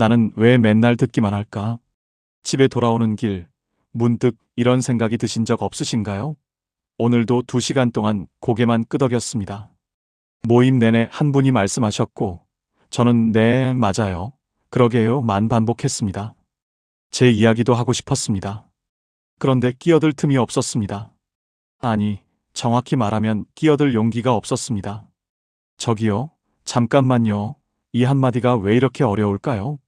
나는 왜 맨날 듣기만 할까? 집에 돌아오는 길, 문득 이런 생각이 드신 적 없으신가요? 오늘도 2시간 동안 고개만 끄덕였습니다. 모임 내내 한 분이 말씀하셨고, 저는 네, 맞아요. 그러게요만 반복했습니다. 제 이야기도 하고 싶었습니다. 그런데 끼어들 틈이 없었습니다. 아니, 정확히 말하면 끼어들 용기가 없었습니다. 저기요, 잠깐만요. 이 한마디가 왜 이렇게 어려울까요?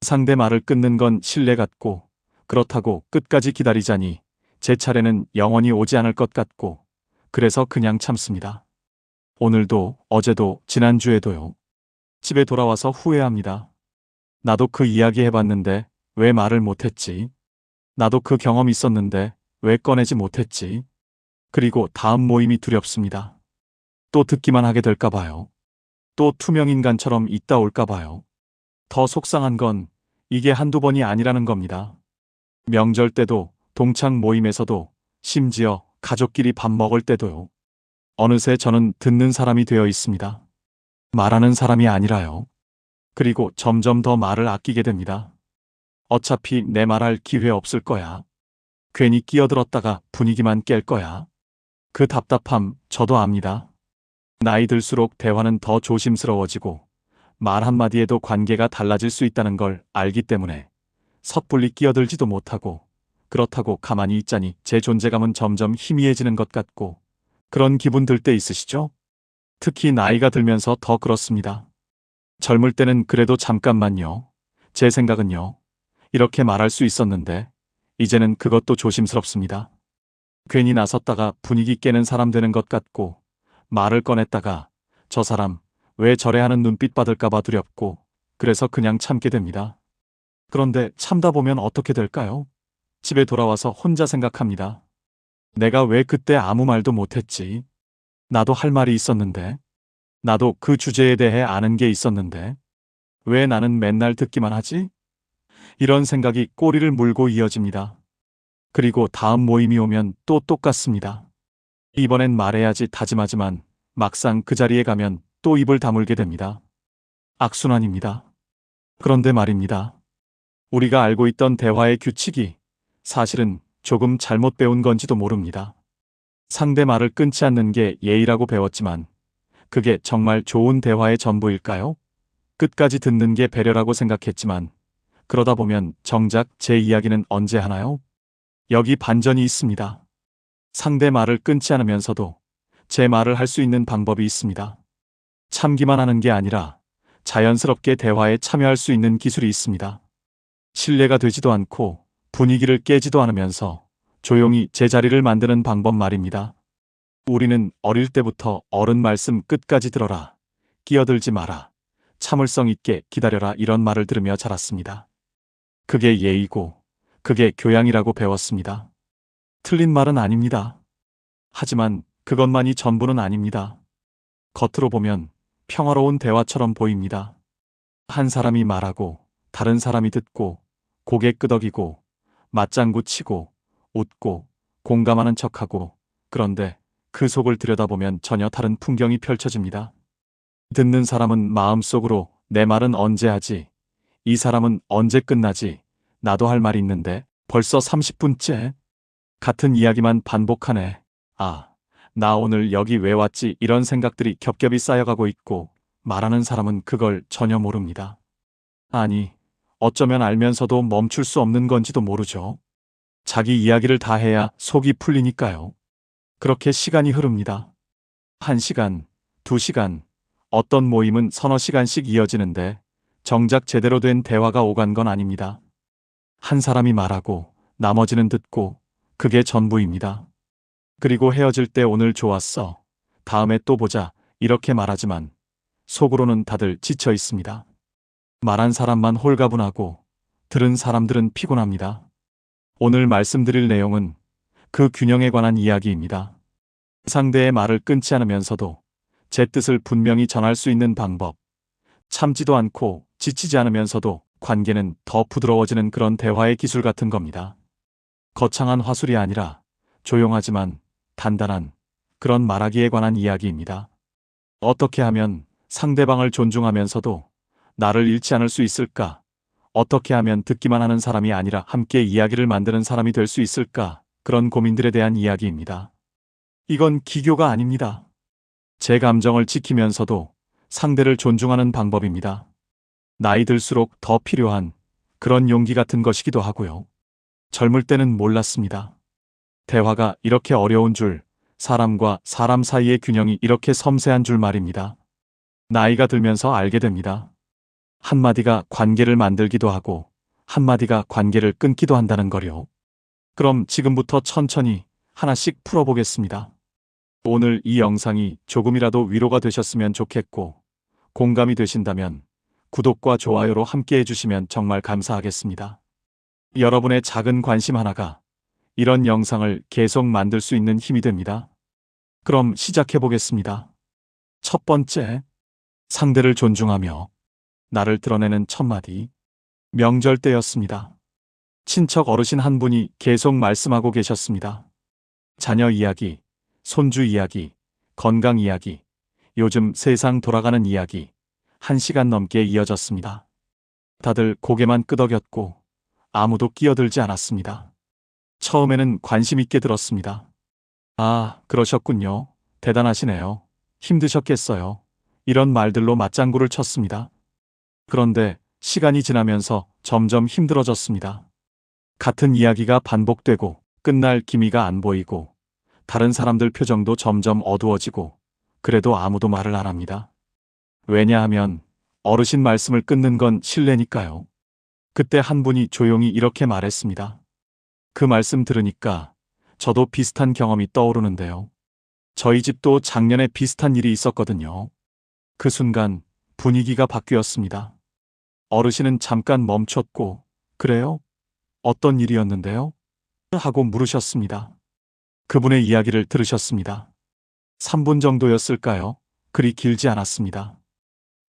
상대 말을 끊는 건 신뢰 같고, 그렇다고 끝까지 기다리자니 제 차례는 영원히 오지 않을 것 같고, 그래서 그냥 참습니다. 오늘도, 어제도, 지난주에도요. 집에 돌아와서 후회합니다. 나도 그 이야기 해봤는데 왜 말을 못했지? 나도 그 경험 있었는데 왜 꺼내지 못했지? 그리고 다음 모임이 두렵습니다. 또 듣기만 하게 될까 봐요. 또 투명인간처럼 있다 올까 봐요. 더 속상한 건 이게 한두 번이 아니라는 겁니다. 명절 때도, 동창 모임에서도, 심지어 가족끼리 밥 먹을 때도요. 어느새 저는 듣는 사람이 되어 있습니다. 말하는 사람이 아니라요. 그리고 점점 더 말을 아끼게 됩니다. 어차피 내 말할 기회 없을 거야. 괜히 끼어들었다가 분위기만 깰 거야. 그 답답함 저도 압니다. 나이 들수록 대화는 더 조심스러워지고 말 한마디에도 관계가 달라질 수 있다는 걸 알기 때문에 섣불리 끼어들지도 못하고, 그렇다고 가만히 있자니 제 존재감은 점점 희미해지는 것 같고, 그런 기분 들 때 있으시죠? 특히 나이가 들면서 더 그렇습니다. 젊을 때는 그래도 잠깐만요. 제 생각은요. 이렇게 말할 수 있었는데 이제는 그것도 조심스럽습니다. 괜히 나섰다가 분위기 깨는 사람 되는 것 같고, 말을 꺼냈다가 저 사람 왜 저래 하는 눈빛 받을까봐 두렵고, 그래서 그냥 참게 됩니다. 그런데 참다 보면 어떻게 될까요? 집에 돌아와서 혼자 생각합니다. 내가 왜 그때 아무 말도 못했지? 나도 할 말이 있었는데. 나도 그 주제에 대해 아는 게 있었는데. 왜 나는 맨날 듣기만 하지? 이런 생각이 꼬리를 물고 이어집니다. 그리고 다음 모임이 오면 또 똑같습니다. 이번엔 말해야지 다짐하지만 막상 그 자리에 가면 또 입을 다물게 됩니다. 악순환입니다. 그런데 말입니다. 우리가 알고 있던 대화의 규칙이 사실은 조금 잘못 배운 건지도 모릅니다. 상대 말을 끊지 않는 게 예의라고 배웠지만 그게 정말 좋은 대화의 전부일까요? 끝까지 듣는 게 배려라고 생각했지만 그러다 보면 정작 제 이야기는 언제 하나요? 여기 반전이 있습니다. 상대 말을 끊지 않으면서도 제 말을 할 수 있는 방법이 있습니다. 참기만 하는 게 아니라 자연스럽게 대화에 참여할 수 있는 기술이 있습니다. 신뢰가 되지도 않고 분위기를 깨지도 않으면서 조용히 제 자리를 만드는 방법 말입니다. 우리는 어릴 때부터 어른 말씀 끝까지 들어라, 끼어들지 마라, 참을성 있게 기다려라 이런 말을 들으며 자랐습니다. 그게 예의고 그게 교양이라고 배웠습니다. 틀린 말은 아닙니다. 하지만 그것만이 전부는 아닙니다. 겉으로 보면 평화로운 대화처럼 보입니다. 한 사람이 말하고 다른 사람이 듣고 고개 끄덕이고 맞장구 치고 웃고 공감하는 척하고, 그런데 그 속을 들여다보면 전혀 다른 풍경이 펼쳐집니다. 듣는 사람은 마음속으로 내 말은 언제 하지? 이 사람은 언제 끝나지? 나도 할 말이 있는데 벌써 30분째? 같은 이야기만 반복하네. 아, 나 오늘 여기 왜 왔지? 이런 생각들이 겹겹이 쌓여가고 있고 말하는 사람은 그걸 전혀 모릅니다. 아니, 어쩌면 알면서도 멈출 수 없는 건지도 모르죠. 자기 이야기를 다 해야 속이 풀리니까요. 그렇게 시간이 흐릅니다. 1시간, 2시간, 어떤 모임은 서너 시간씩 이어지는데 정작 제대로 된 대화가 오간 건 아닙니다. 한 사람이 말하고 나머지는 듣고 그게 전부입니다. 그리고 헤어질 때 오늘 좋았어, 다음에 또 보자 이렇게 말하지만 속으로는 다들 지쳐 있습니다. 말한 사람만 홀가분하고 들은 사람들은 피곤합니다. 오늘 말씀드릴 내용은 그 균형에 관한 이야기입니다. 상대의 말을 끊지 않으면서도 제 뜻을 분명히 전할 수 있는 방법, 참지도 않고 지치지 않으면서도 관계는 더 부드러워지는 그런 대화의 기술 같은 겁니다. 거창한 화술이 아니라 조용하지만 단단한 그런 말하기에 관한 이야기입니다. 어떻게 하면 상대방을 존중하면서도 나를 잃지 않을 수 있을까? 어떻게 하면 듣기만 하는 사람이 아니라 함께 이야기를 만드는 사람이 될 수 있을까? 그런 고민들에 대한 이야기입니다. 이건 기교가 아닙니다. 제 감정을 지키면서도 상대를 존중하는 방법입니다. 나이 들수록 더 필요한 그런 용기 같은 것이기도 하고요. 젊을 때는 몰랐습니다. 대화가 이렇게 어려운 줄, 사람과 사람 사이의 균형이 이렇게 섬세한 줄 말입니다. 나이가 들면서 알게 됩니다. 한마디가 관계를 만들기도 하고 한마디가 관계를 끊기도 한다는 거요. 그럼 지금부터 천천히 하나씩 풀어보겠습니다. 오늘 이 영상이 조금이라도 위로가 되셨으면 좋겠고 공감이 되신다면 구독과 좋아요로 함께 해주시면 정말 감사하겠습니다. 여러분의 작은 관심 하나가 이런 영상을 계속 만들 수 있는 힘이 됩니다. 그럼 시작해 보겠습니다. 첫 번째, 상대를 존중하며 나를 드러내는 첫마디. 명절 때였습니다. 친척 어르신 한 분이 계속 말씀하고 계셨습니다. 자녀 이야기, 손주 이야기, 건강 이야기, 요즘 세상 돌아가는 이야기, 1시간 넘게 이어졌습니다. 다들 고개만 끄덕였고 아무도 끼어들지 않았습니다. 처음에는 관심 있게 들었습니다. 아, 그러셨군요. 대단하시네요. 힘드셨겠어요. 이런 말들로 맞장구를 쳤습니다. 그런데 시간이 지나면서 점점 힘들어졌습니다. 같은 이야기가 반복되고 끝날 기미가 안 보이고 다른 사람들 표정도 점점 어두워지고 그래도 아무도 말을 안 합니다. 왜냐하면 어르신 말씀을 끊는 건 실례니까요. 그때 한 분이 조용히 이렇게 말했습니다. 그 말씀 들으니까 저도 비슷한 경험이 떠오르는데요. 저희 집도 작년에 비슷한 일이 있었거든요. 그 순간 분위기가 바뀌었습니다. 어르신은 잠깐 멈췄고, 그래요? 어떤 일이었는데요? 하고 물으셨습니다. 그분의 이야기를 들으셨습니다. 3분 정도였을까요? 그리 길지 않았습니다.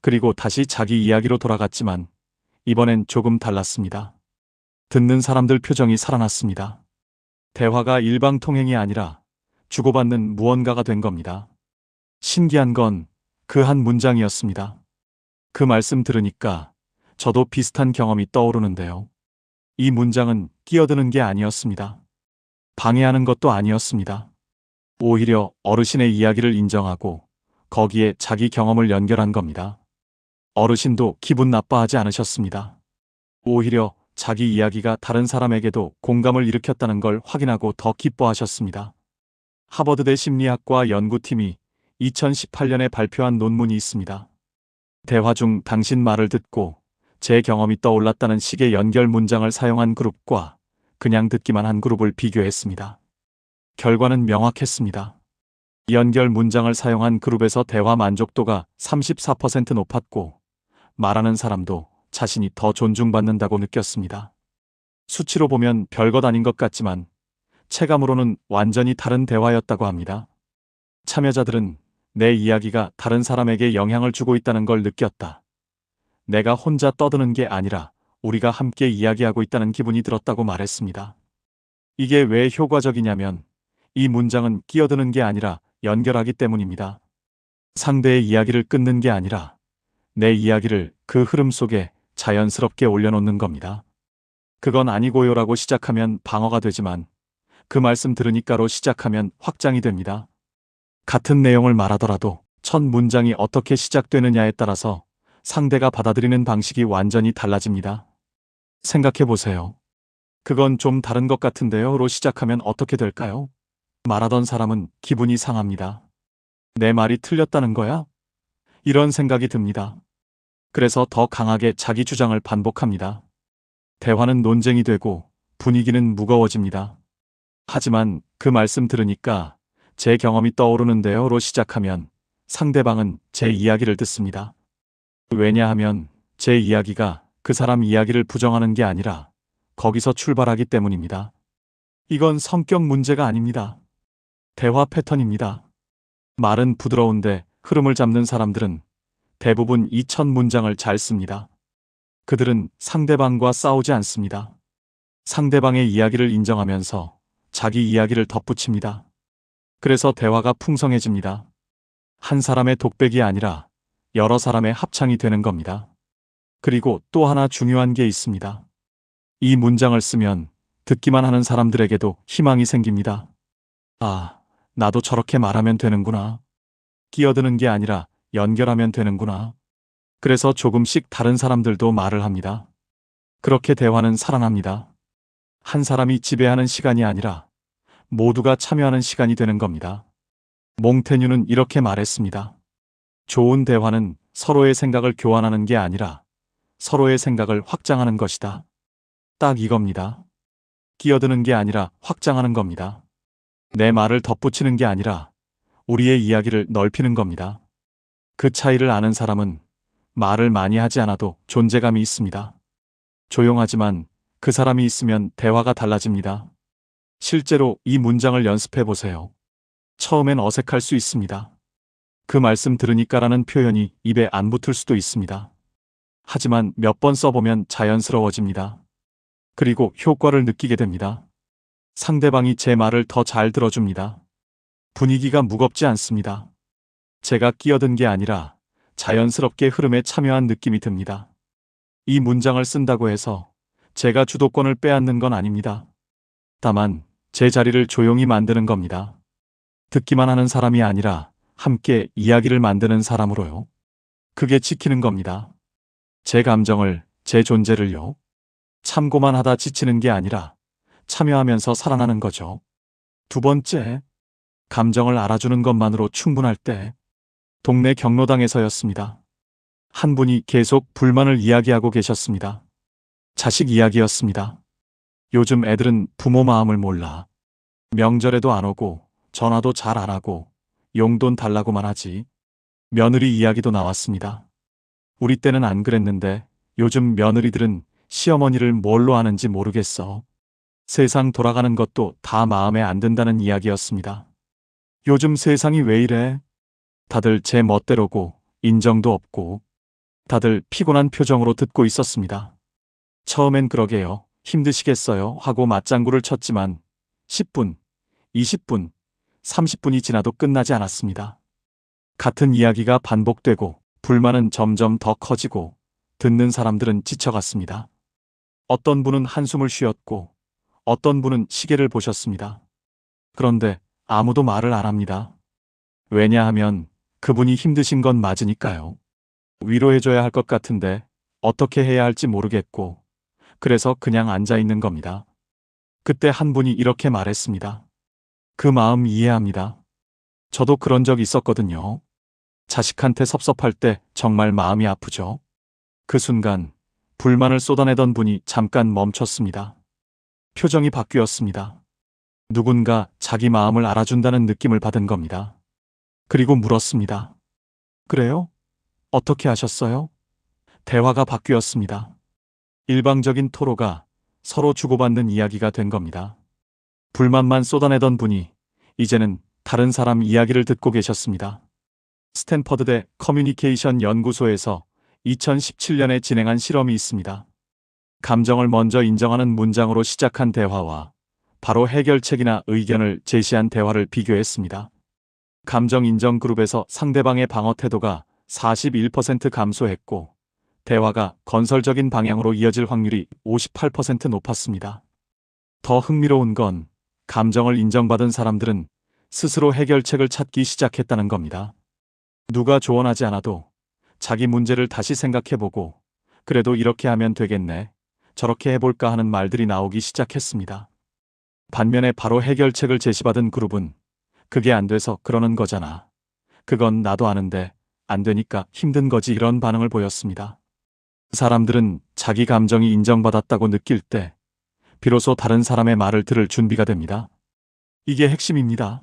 그리고 다시 자기 이야기로 돌아갔지만 이번엔 조금 달랐습니다. 듣는 사람들 표정이 살아났습니다. 대화가 일방통행이 아니라 주고받는 무언가가 된 겁니다. 신기한 건 그 한 문장이었습니다. 그 말씀 들으니까 저도 비슷한 경험이 떠오르는데요. 이 문장은 끼어드는 게 아니었습니다. 방해하는 것도 아니었습니다. 오히려 어르신의 이야기를 인정하고 거기에 자기 경험을 연결한 겁니다. 어르신도 기분 나빠하지 않으셨습니다. 오히려 자기 이야기가 다른 사람에게도 공감을 일으켰다는 걸 확인하고 더 기뻐하셨습니다. 하버드대 심리학과 연구팀이 2018년에 발표한 논문이 있습니다. 대화 중 당신 말을 듣고 제 경험이 떠올랐다는 식의 연결 문장을 사용한 그룹과 그냥 듣기만 한 그룹을 비교했습니다. 결과는 명확했습니다. 연결 문장을 사용한 그룹에서 대화 만족도가 34% 높았고 말하는 사람도 자신이 더 존중받는다고 느꼈습니다. 수치로 보면 별것 아닌 것 같지만 체감으로는 완전히 다른 대화였다고 합니다. 참여자들은 내 이야기가 다른 사람에게 영향을 주고 있다는 걸 느꼈다. 내가 혼자 떠드는 게 아니라 우리가 함께 이야기하고 있다는 기분이 들었다고 말했습니다. 이게 왜 효과적이냐면 이 문장은 끼어드는 게 아니라 연결하기 때문입니다. 상대의 이야기를 끊는 게 아니라 내 이야기를 그 흐름 속에 자연스럽게 올려놓는 겁니다. 그건 아니고요라고 시작하면 방어가 되지만 그 말씀 들으니까로 시작하면 확장이 됩니다. 같은 내용을 말하더라도 첫 문장이 어떻게 시작되느냐에 따라서 상대가 받아들이는 방식이 완전히 달라집니다. 생각해 보세요. 그건 좀 다른 것 같은데요로 시작하면 어떻게 될까요? 말하던 사람은 기분이 상합니다. 내 말이 틀렸다는 거야? 이런 생각이 듭니다. 그래서 더 강하게 자기 주장을 반복합니다. 대화는 논쟁이 되고 분위기는 무거워집니다. 하지만 그 말씀 들으니까 제 경험이 떠오르는데요로 시작하면 상대방은 제 이야기를 듣습니다. 왜냐하면 제 이야기가 그 사람 이야기를 부정하는 게 아니라 거기서 출발하기 때문입니다. 이건 성격 문제가 아닙니다. 대화 패턴입니다. 말은 부드러운데 흐름을 잡는 사람들은 대부분 이 첫 문장을 잘 씁니다. 그들은 상대방과 싸우지 않습니다. 상대방의 이야기를 인정하면서 자기 이야기를 덧붙입니다. 그래서 대화가 풍성해집니다. 한 사람의 독백이 아니라 여러 사람의 합창이 되는 겁니다. 그리고 또 하나 중요한 게 있습니다. 이 문장을 쓰면 듣기만 하는 사람들에게도 희망이 생깁니다. 아, 나도 저렇게 말하면 되는구나. 끼어드는 게 아니라 연결하면 되는구나. 그래서 조금씩 다른 사람들도 말을 합니다. 그렇게 대화는 살아납니다. 한 사람이 지배하는 시간이 아니라 모두가 참여하는 시간이 되는 겁니다. 몽테뉴는 이렇게 말했습니다. 좋은 대화는 서로의 생각을 교환하는 게 아니라 서로의 생각을 확장하는 것이다. 딱 이겁니다. 끼어드는 게 아니라 확장하는 겁니다. 내 말을 덧붙이는 게 아니라 우리의 이야기를 넓히는 겁니다. 그 차이를 아는 사람은 말을 많이 하지 않아도 존재감이 있습니다. 조용하지만 그 사람이 있으면 대화가 달라집니다. 실제로 이 문장을 연습해 보세요. 처음엔 어색할 수 있습니다. 그 말씀 들으니까라는 표현이 입에 안 붙을 수도 있습니다. 하지만 몇 번 써보면 자연스러워집니다. 그리고 효과를 느끼게 됩니다. 상대방이 제 말을 더 잘 들어줍니다. 분위기가 무겁지 않습니다. 제가 끼어든 게 아니라 자연스럽게 흐름에 참여한 느낌이 듭니다. 이 문장을 쓴다고 해서 제가 주도권을 빼앗는 건 아닙니다. 다만 제 자리를 조용히 만드는 겁니다. 듣기만 하는 사람이 아니라 함께 이야기를 만드는 사람으로요. 그게 지키는 겁니다. 제 감정을, 제 존재를요. 참고만 하다 지치는 게 아니라 참여하면서 살아나는 거죠. 두 번째, 감정을 알아주는 것만으로 충분할 때, 동네 경로당에서였습니다. 한 분이 계속 불만을 이야기하고 계셨습니다. 자식 이야기였습니다. 요즘 애들은 부모 마음을 몰라. 명절에도 안 오고 전화도 잘 안 하고 용돈 달라고만 하지. 며느리 이야기도 나왔습니다. 우리 때는 안 그랬는데 요즘 며느리들은 시어머니를 뭘로 아는지 모르겠어. 세상 돌아가는 것도 다 마음에 안 든다는 이야기였습니다. 요즘 세상이 왜 이래? 다들 제 멋대로고 인정도 없고 다들 피곤한 표정으로 듣고 있었습니다. 처음엔 그러게요. 힘드시겠어요 하고 맞장구를 쳤지만 10분, 20분, 30분이 지나도 끝나지 않았습니다. 같은 이야기가 반복되고 불만은 점점 더 커지고 듣는 사람들은 지쳐갔습니다. 어떤 분은 한숨을 쉬었고 어떤 분은 시계를 보셨습니다. 그런데 아무도 말을 안 합니다. 왜냐하면 그분이 힘드신 건 맞으니까요. 위로해줘야 할 것 같은데 어떻게 해야 할지 모르겠고 그래서 그냥 앉아 있는 겁니다. 그때 한 분이 이렇게 말했습니다. 그 마음 이해합니다. 저도 그런 적 있었거든요. 자식한테 섭섭할 때 정말 마음이 아프죠. 그 순간 불만을 쏟아내던 분이 잠깐 멈췄습니다. 표정이 바뀌었습니다. 누군가 자기 마음을 알아준다는 느낌을 받은 겁니다. 그리고 물었습니다. 그래요? 어떻게 하셨어요? 대화가 바뀌었습니다. 일방적인 토로가 서로 주고받는 이야기가 된 겁니다. 불만만 쏟아내던 분이 이제는 다른 사람 이야기를 듣고 계셨습니다. 스탠퍼드대 커뮤니케이션 연구소에서 2017년에 진행한 실험이 있습니다. 감정을 먼저 인정하는 문장으로 시작한 대화와 바로 해결책이나 의견을 제시한 대화를 비교했습니다. 감정 인정 그룹에서 상대방의 방어 태도가 41% 감소했고 대화가 건설적인 방향으로 이어질 확률이 58% 높았습니다. 더 흥미로운 건 감정을 인정받은 사람들은 스스로 해결책을 찾기 시작했다는 겁니다. 누가 조언하지 않아도 자기 문제를 다시 생각해보고 그래도 이렇게 하면 되겠네, 저렇게 해볼까 하는 말들이 나오기 시작했습니다. 반면에 바로 해결책을 제시받은 그룹은 그게 안 돼서 그러는 거잖아. 그건 나도 아는데 안 되니까 힘든 거지, 이런 반응을 보였습니다. 사람들은 자기 감정이 인정받았다고 느낄 때 비로소 다른 사람의 말을 들을 준비가 됩니다. 이게 핵심입니다.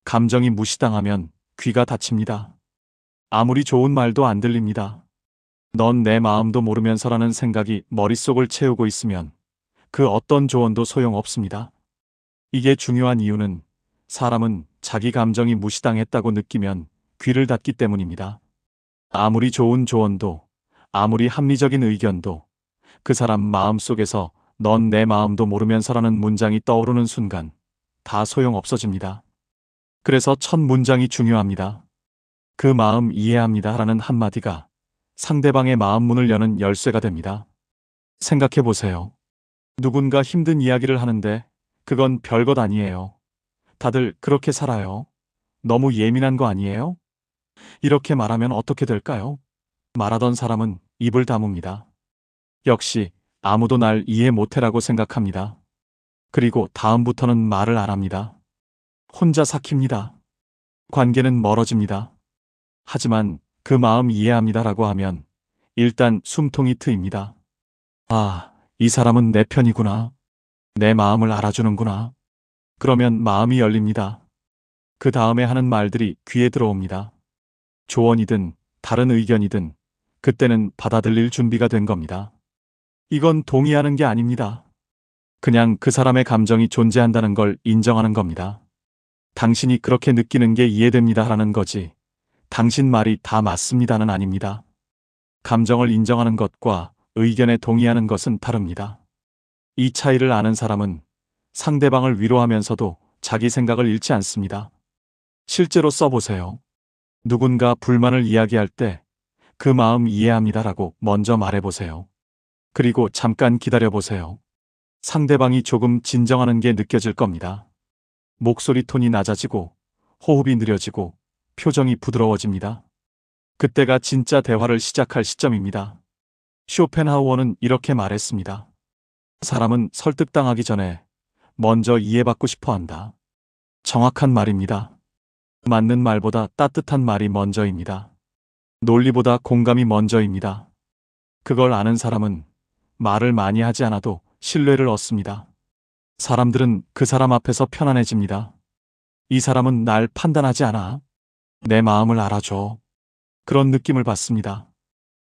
감정이 무시당하면 귀가 닫힙니다. 아무리 좋은 말도 안 들립니다. 넌 내 마음도 모르면서라는 생각이 머릿속을 채우고 있으면 그 어떤 조언도 소용없습니다. 이게 중요한 이유는 사람은 자기 감정이 무시당했다고 느끼면 귀를 닫기 때문입니다. 아무리 좋은 조언도, 아무리 합리적인 의견도 그 사람 마음속에서 넌 내 마음도 모르면서라는 문장이 떠오르는 순간 다 소용없어집니다. 그래서 첫 문장이 중요합니다. 그 마음 이해합니다 라는 한마디가 상대방의 마음 문을 여는 열쇠가 됩니다. 생각해 보세요. 누군가 힘든 이야기를 하는데 그건 별것 아니에요. 다들 그렇게 살아요. 너무 예민한 거 아니에요? 이렇게 말하면 어떻게 될까요? 말하던 사람은 입을 다뭅니다. 역시 아무도 날 이해 못해라고 생각합니다. 그리고 다음부터는 말을 안 합니다. 혼자 삭힙니다. 관계는 멀어집니다. 하지만 그 마음 이해합니다라고 하면 일단 숨통이 트입니다. 아, 이 사람은 내 편이구나. 내 마음을 알아주는구나. 그러면 마음이 열립니다. 그 다음에 하는 말들이 귀에 들어옵니다. 조언이든 다른 의견이든 그때는 받아들일 준비가 된 겁니다. 이건 동의하는 게 아닙니다. 그냥 그 사람의 감정이 존재한다는 걸 인정하는 겁니다. 당신이 그렇게 느끼는 게 이해됩니다 하는 거지. 당신 말이 다 맞습니다는 아닙니다. 감정을 인정하는 것과 의견에 동의하는 것은 다릅니다. 이 차이를 아는 사람은 상대방을 위로하면서도 자기 생각을 잃지 않습니다. 실제로 써보세요. 누군가 불만을 이야기할 때 그 마음 이해합니다라고 먼저 말해보세요. 그리고 잠깐 기다려보세요. 상대방이 조금 진정하는 게 느껴질 겁니다. 목소리 톤이 낮아지고 호흡이 느려지고 표정이 부드러워집니다. 그때가 진짜 대화를 시작할 시점입니다. 쇼펜하우어는 이렇게 말했습니다. 사람은 설득당하기 전에 먼저 이해받고 싶어 한다. 정확한 말입니다. 맞는 말보다 따뜻한 말이 먼저입니다. 논리보다 공감이 먼저입니다. 그걸 아는 사람은 말을 많이 하지 않아도 신뢰를 얻습니다. 사람들은 그 사람 앞에서 편안해집니다. 이 사람은 날 판단하지 않아. 내 마음을 알아줘. 그런 느낌을 받습니다.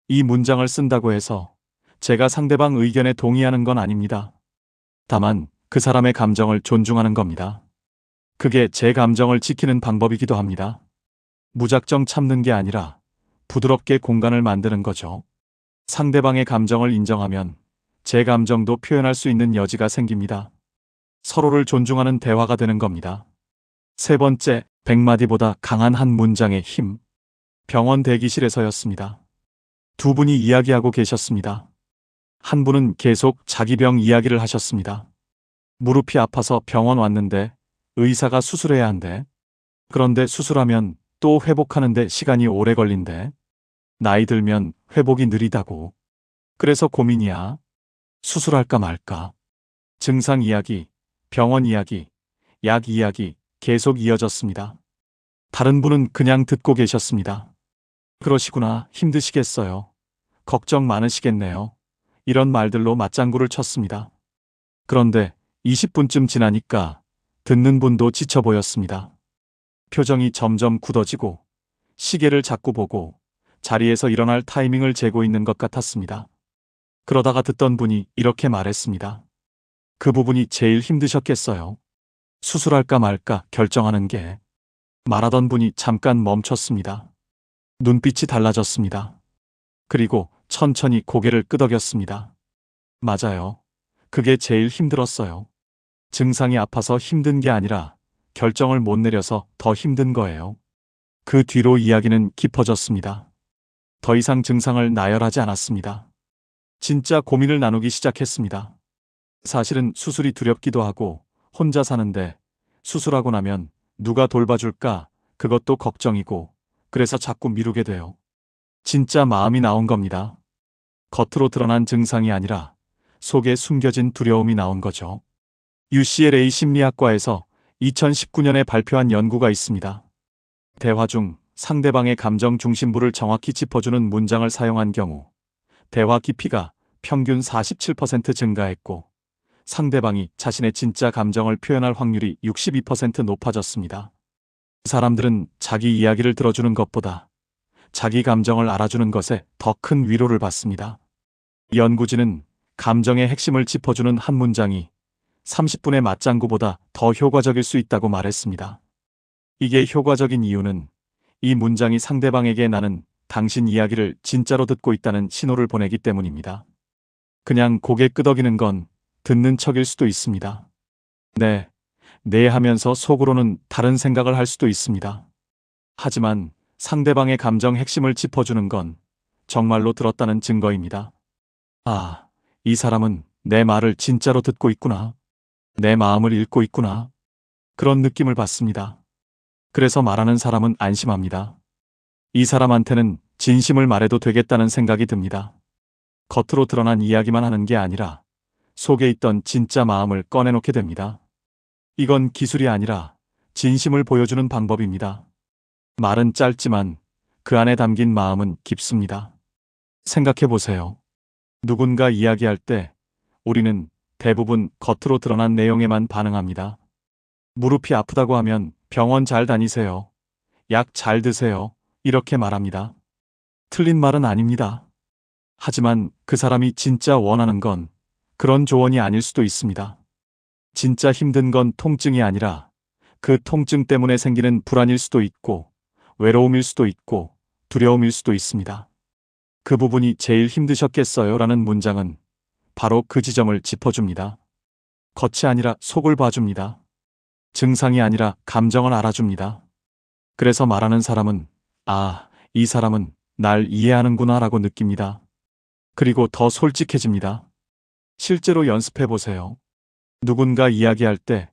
이 문장을 쓴다고 해서 제가 상대방 의견에 동의하는 건 아닙니다. 다만 그 사람의 감정을 존중하는 겁니다. 그게 제 감정을 지키는 방법이기도 합니다. 무작정 참는 게 아니라 부드럽게 공간을 만드는 거죠. 상대방의 감정을 인정하면 제 감정도 표현할 수 있는 여지가 생깁니다. 서로를 존중하는 대화가 되는 겁니다. 세 번째, 100마디보다 강한 한 문장의 힘. 병원 대기실에서였습니다. 두 분이 이야기하고 계셨습니다. 한 분은 계속 자기 병 이야기를 하셨습니다. 무릎이 아파서 병원 왔는데 의사가 수술해야 한대. 그런데 수술하면 또 회복하는데 시간이 오래 걸린대. 나이 들면 회복이 느리다고. 그래서 고민이야. 수술할까 말까. 증상 이야기, 병원 이야기, 약 이야기 계속 이어졌습니다. 다른 분은 그냥 듣고 계셨습니다. 그러시구나. 힘드시겠어요. 걱정 많으시겠네요. 이런 말들로 맞장구를 쳤습니다. 그런데 20분쯤 지나니까 듣는 분도 지쳐 보였습니다. 표정이 점점 굳어지고 시계를 자꾸 보고 자리에서 일어날 타이밍을 재고 있는 것 같았습니다. 그러다가 듣던 분이 이렇게 말했습니다. 그 부분이 제일 힘드셨겠어요. 수술할까 말까 결정하는 게. 말하던 분이 잠깐 멈췄습니다. 눈빛이 달라졌습니다. 그리고 천천히 고개를 끄덕였습니다. 맞아요. 그게 제일 힘들었어요. 증상이 아파서 힘든 게 아니라 결정을 못 내려서 더 힘든 거예요. 그 뒤로 이야기는 깊어졌습니다. 더 이상 증상을 나열하지 않았습니다. 진짜 고민을 나누기 시작했습니다. 사실은 수술이 두렵기도 하고 혼자 사는데 수술하고 나면 누가 돌봐줄까 그것도 걱정이고 그래서 자꾸 미루게 돼요. 진짜 마음이 나온 겁니다. 겉으로 드러난 증상이 아니라 속에 숨겨진 두려움이 나온 거죠. UCLA 심리학과에서 2019년에 발표한 연구가 있습니다. 대화 중 상대방의 감정 중심부를 정확히 짚어주는 문장을 사용한 경우 대화 깊이가 평균 47% 증가했고 상대방이 자신의 진짜 감정을 표현할 확률이 62% 높아졌습니다. 사람들은 자기 이야기를 들어주는 것보다 자기 감정을 알아주는 것에 더 큰 위로를 받습니다. 연구진은 감정의 핵심을 짚어주는 한 문장이 30분의 맞장구보다 더 효과적일 수 있다고 말했습니다. 이게 효과적인 이유는 이 문장이 상대방에게 나는 당신 이야기를 진짜로 듣고 있다는 신호를 보내기 때문입니다. 그냥 고개 끄덕이는 건 듣는 척일 수도 있습니다. 네 하면서 속으로는 다른 생각을 할 수도 있습니다. 하지만 상대방의 감정 핵심을 짚어주는 건 정말로 들었다는 증거입니다. 아, 이 사람은 내 말을 진짜로 듣고 있구나. 내 마음을 읽고 있구나. 그런 느낌을 받습니다. 그래서 말하는 사람은 안심합니다. 이 사람한테는 진심을 말해도 되겠다는 생각이 듭니다. 겉으로 드러난 이야기만 하는 게 아니라 속에 있던 진짜 마음을 꺼내놓게 됩니다. 이건 기술이 아니라 진심을 보여주는 방법입니다. 말은 짧지만 그 안에 담긴 마음은 깊습니다. 생각해 보세요. 누군가 이야기할 때 우리는 대부분 겉으로 드러난 내용에만 반응합니다. 무릎이 아프다고 하면 병원 잘 다니세요. 약 잘 드세요. 이렇게 말합니다. 틀린 말은 아닙니다. 하지만 그 사람이 진짜 원하는 건 그런 조언이 아닐 수도 있습니다. 진짜 힘든 건 통증이 아니라 그 통증 때문에 생기는 불안일 수도 있고 외로움일 수도 있고 두려움일 수도 있습니다. 그 부분이 제일 힘드셨겠어요 라는 문장은 바로 그 지점을 짚어줍니다. 겉이 아니라 속을 봐줍니다. 증상이 아니라 감정을 알아줍니다. 그래서 말하는 사람은 아, 이 사람은 날 이해하는구나 라고 느낍니다. 그리고 더 솔직해집니다. 실제로 연습해 보세요. 누군가 이야기할 때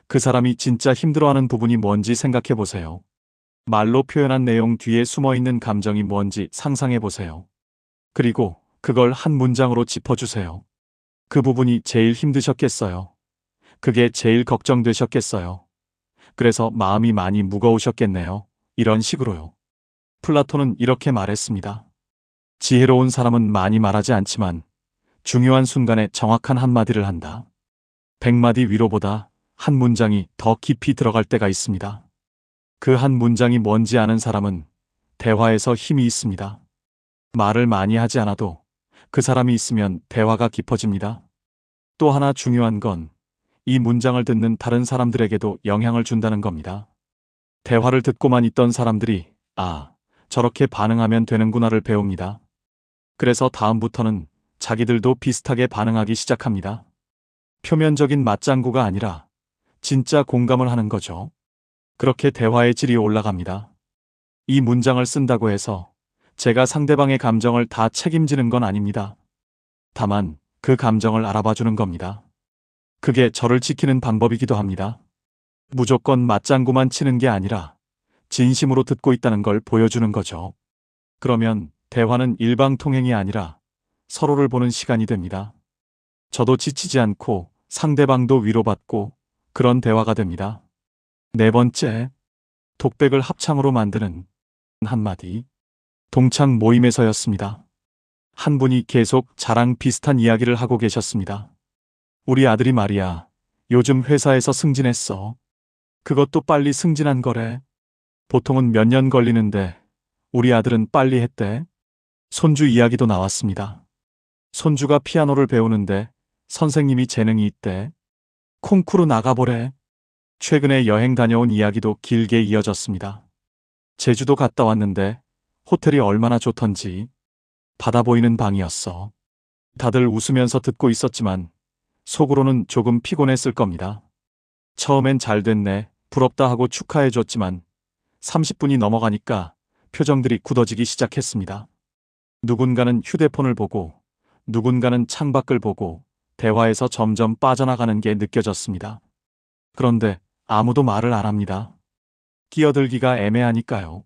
그 사람이 진짜 힘들어하는 부분이 뭔지 생각해 보세요. 말로 표현한 내용 뒤에 숨어 있는 감정이 뭔지 상상해 보세요. 그리고 그걸 한 문장으로 짚어주세요. 그 부분이 제일 힘드셨겠어요. 그게 제일 걱정되셨겠어요. 그래서 마음이 많이 무거우셨겠네요. 이런 식으로요. 플라톤은 이렇게 말했습니다. 지혜로운 사람은 많이 말하지 않지만 중요한 순간에 정확한 한마디를 한다. 100마디 위로보다 한 문장이 더 깊이 들어갈 때가 있습니다. 그 한 문장이 뭔지 아는 사람은 대화에서 힘이 있습니다. 말을 많이 하지 않아도 그 사람이 있으면 대화가 깊어집니다. 또 하나 중요한 건 이 문장을 듣는 다른 사람들에게도 영향을 준다는 겁니다. 대화를 듣고만 있던 사람들이 아, 저렇게 반응하면 되는구나를 배웁니다. 그래서 다음부터는 자기들도 비슷하게 반응하기 시작합니다. 표면적인 맞장구가 아니라 진짜 공감을 하는 거죠. 그렇게 대화의 질이 올라갑니다. 이 문장을 쓴다고 해서 제가 상대방의 감정을 다 책임지는 건 아닙니다. 다만 그 감정을 알아봐 주는 겁니다. 그게 저를 지키는 방법이기도 합니다. 무조건 맞장구만 치는 게 아니라 진심으로 듣고 있다는 걸 보여주는 거죠. 그러면 대화는 일방통행이 아니라 서로를 보는 시간이 됩니다. 저도 지치지 않고 상대방도 위로받고 그런 대화가 됩니다. 네 번째, 독백을 합창으로 만드는 한마디. 동창 모임에서였습니다. 한 분이 계속 저랑 비슷한 이야기를 하고 계셨습니다. 우리 아들이 말이야, 요즘 회사에서 승진했어. 그것도 빨리 승진한 거래. 보통은 몇 년 걸리는데 우리 아들은 빨리 했대. 손주 이야기도 나왔습니다. 손주가 피아노를 배우는데 선생님이 재능이 있대. 콩쿠르 나가보래. 최근에 여행 다녀온 이야기도 길게 이어졌습니다. 제주도 갔다 왔는데 호텔이 얼마나 좋던지 바다 보이는 방이었어. 다들 웃으면서 듣고 있었지만 속으로는 조금 피곤했을 겁니다. 처음엔 잘 됐네, 부럽다 하고 축하해줬지만 30분이 넘어가니까 표정들이 굳어지기 시작했습니다. 누군가는 휴대폰을 보고 누군가는 창밖을 보고 대화에서 점점 빠져나가는 게 느껴졌습니다. 그런데 아무도 말을 안 합니다. 끼어들기가 애매하니까요.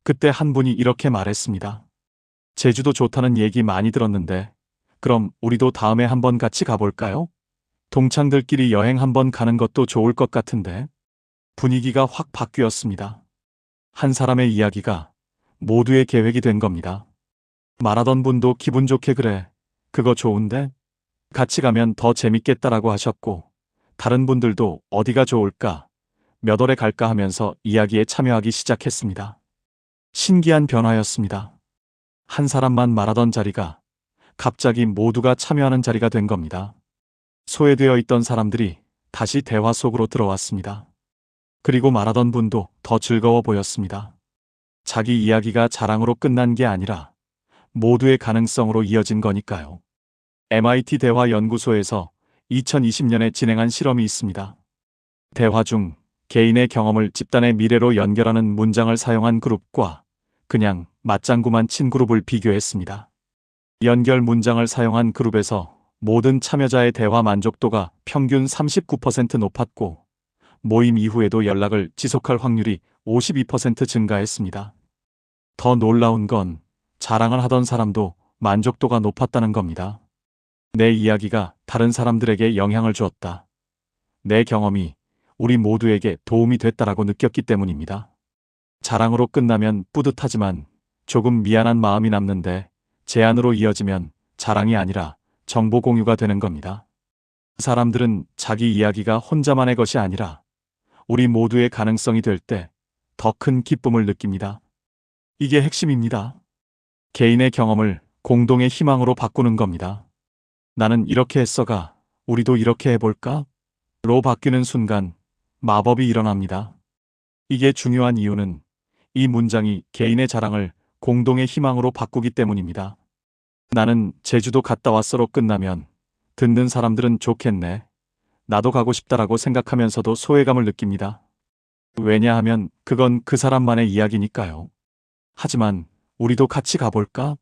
그때 한 분이 이렇게 말했습니다. 제주도 좋다는 얘기 많이 들었는데 그럼 우리도 다음에 한번 같이 가볼까요? 동창들끼리 여행 한번 가는 것도 좋을 것 같은데. 분위기가 확 바뀌었습니다. 한 사람의 이야기가 모두의 계획이 된 겁니다. 말하던 분도 기분 좋게 그래, 그거 좋은데? 같이 가면 더 재밌겠다라고 하셨고 다른 분들도 어디가 좋을까, 몇 월에 갈까 하면서 이야기에 참여하기 시작했습니다. 신기한 변화였습니다. 한 사람만 말하던 자리가 갑자기 모두가 참여하는 자리가 된 겁니다. 소외되어 있던 사람들이 다시 대화 속으로 들어왔습니다. 그리고 말하던 분도 더 즐거워 보였습니다. 자기 이야기가 자랑으로 끝난 게 아니라 모두의 가능성으로 이어진 거니까요. MIT 대화연구소에서 2020년에 진행한 실험이 있습니다. 대화 중 개인의 경험을 집단의 미래로 연결하는 문장을 사용한 그룹과 그냥 맞장구만 친 그룹을 비교했습니다. 연결 문장을 사용한 그룹에서 모든 참여자의 대화 만족도가 평균 39% 높았고, 모임 이후에도 연락을 지속할 확률이 52% 증가했습니다. 더 놀라운 건 자랑을 하던 사람도 만족도가 높았다는 겁니다. 내 이야기가 다른 사람들에게 영향을 주었다. 내 경험이 우리 모두에게 도움이 됐다라고 느꼈기 때문입니다. 자랑으로 끝나면 뿌듯하지만 조금 미안한 마음이 남는데, 제안으로 이어지면 자랑이 아니라 정보 공유가 되는 겁니다. 사람들은 자기 이야기가 혼자만의 것이 아니라 우리 모두의 가능성이 될 때 더 큰 기쁨을 느낍니다. 이게 핵심입니다. 개인의 경험을 공동의 희망으로 바꾸는 겁니다. 나는 이렇게 했어가 우리도 이렇게 해볼까? 로 바뀌는 순간 마법이 일어납니다. 이게 중요한 이유는 이 문장이 개인의 자랑을 공동의 희망으로 바꾸기 때문입니다. 나는 제주도 갔다 왔어로 끝나면 듣는 사람들은 좋겠네, 나도 가고 싶다라고 생각하면서도 소외감을 느낍니다. 왜냐하면 그건 그 사람만의 이야기니까요. 하지만 우리도 같이 가볼까?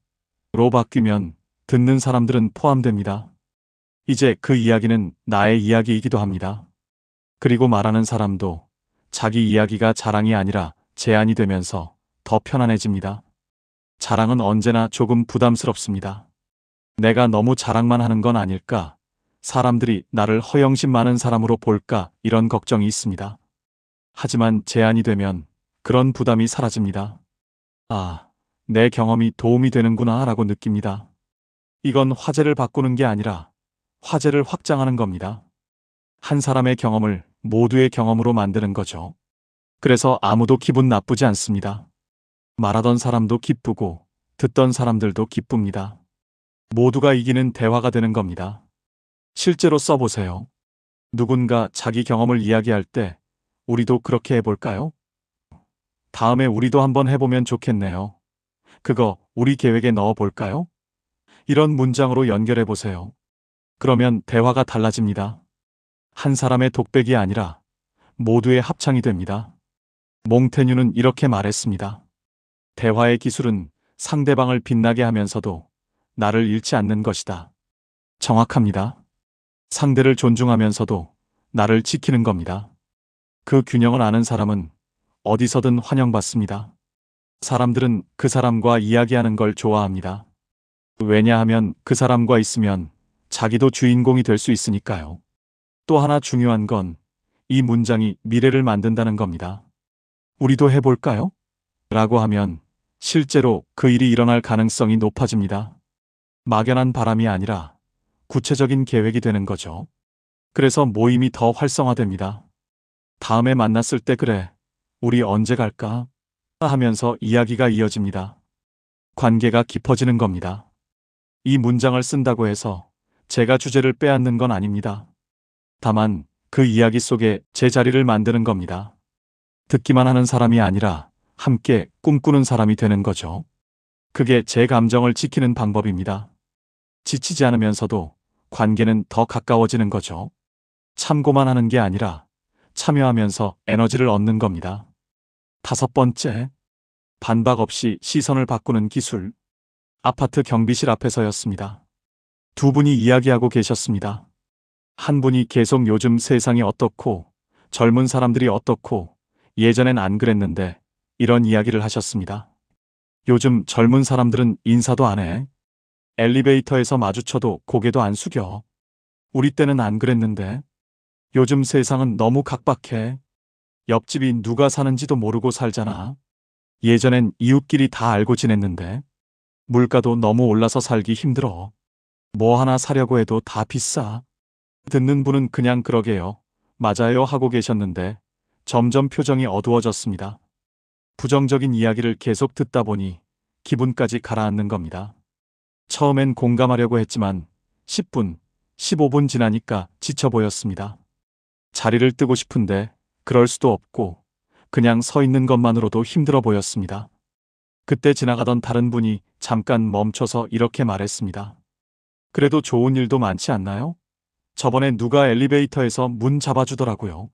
로 바뀌면 듣는 사람들은 포함됩니다. 이제 그 이야기는 나의 이야기이기도 합니다. 그리고 말하는 사람도 자기 이야기가 자랑이 아니라 제안이 되면서 더 편안해집니다. 자랑은 언제나 조금 부담스럽습니다. 내가 너무 자랑만 하는 건 아닐까? 사람들이 나를 허영심 많은 사람으로 볼까? 이런 걱정이 있습니다. 하지만 제안이 되면 그런 부담이 사라집니다. 아, 내 경험이 도움이 되는구나 라고 느낍니다. 이건 화제를 바꾸는 게 아니라 화제를 확장하는 겁니다. 한 사람의 경험을 모두의 경험으로 만드는 거죠. 그래서 아무도 기분 나쁘지 않습니다. 말하던 사람도 기쁘고 듣던 사람들도 기쁩니다. 모두가 이기는 대화가 되는 겁니다. 실제로 써보세요. 누군가 자기 경험을 이야기할 때 우리도 그렇게 해볼까요? 다음에 우리도 한번 해보면 좋겠네요. 그거 우리 계획에 넣어볼까요? 이런 문장으로 연결해보세요. 그러면 대화가 달라집니다. 한 사람의 독백이 아니라 모두의 합창이 됩니다. 몽테뉴는 이렇게 말했습니다. 대화의 기술은 상대방을 빛나게 하면서도 나를 잃지 않는 것이다. 정확합니다. 상대를 존중하면서도 나를 지키는 겁니다. 그 균형을 아는 사람은 어디서든 환영받습니다. 사람들은 그 사람과 이야기하는 걸 좋아합니다. 왜냐하면 그 사람과 있으면 자기도 주인공이 될 수 있으니까요. 또 하나 중요한 건 이 문장이 미래를 만든다는 겁니다. 우리도 해볼까요? 라고 하면 실제로 그 일이 일어날 가능성이 높아집니다. 막연한 바람이 아니라 구체적인 계획이 되는 거죠. 그래서 모임이 더 활성화됩니다. 다음에 만났을 때 그래, 우리 언제 갈까? 하면서 이야기가 이어집니다. 관계가 깊어지는 겁니다. 이 문장을 쓴다고 해서 제가 주제를 빼앗는 건 아닙니다. 다만 그 이야기 속에 제 자리를 만드는 겁니다. 듣기만 하는 사람이 아니라 함께 꿈꾸는 사람이 되는 거죠. 그게 제 감정을 지키는 방법입니다. 지치지 않으면서도 관계는 더 가까워지는 거죠. 참고만 하는 게 아니라 참여하면서 에너지를 얻는 겁니다. 5번째, 반박 없이 시선을 바꾸는 기술. 아파트 경비실 앞에서였습니다. 두 분이 이야기하고 계셨습니다. 한 분이 계속 요즘 세상이 어떻고 젊은 사람들이 어떻고 예전엔 안 그랬는데 이런 이야기를 하셨습니다. 요즘 젊은 사람들은 인사도 안 해. 엘리베이터에서 마주쳐도 고개도 안 숙여. 우리 때는 안 그랬는데. 요즘 세상은 너무 각박해. 옆집이 누가 사는지도 모르고 살잖아. 예전엔 이웃끼리 다 알고 지냈는데. 물가도 너무 올라서 살기 힘들어. 뭐 하나 사려고 해도 다 비싸. 듣는 분은 그냥 그러게요, 맞아요 하고 계셨는데 점점 표정이 어두워졌습니다. 부정적인 이야기를 계속 듣다 보니 기분까지 가라앉는 겁니다. 처음엔 공감하려고 했지만 10분, 15분 지나니까 지쳐 보였습니다. 자리를 뜨고 싶은데 그럴 수도 없고 그냥 서 있는 것만으로도 힘들어 보였습니다. 그때 지나가던 다른 분이 잠깐 멈춰서 이렇게 말했습니다. 그래도 좋은 일도 많지 않나요? 저번에 누가 엘리베이터에서 문 잡아주더라고요.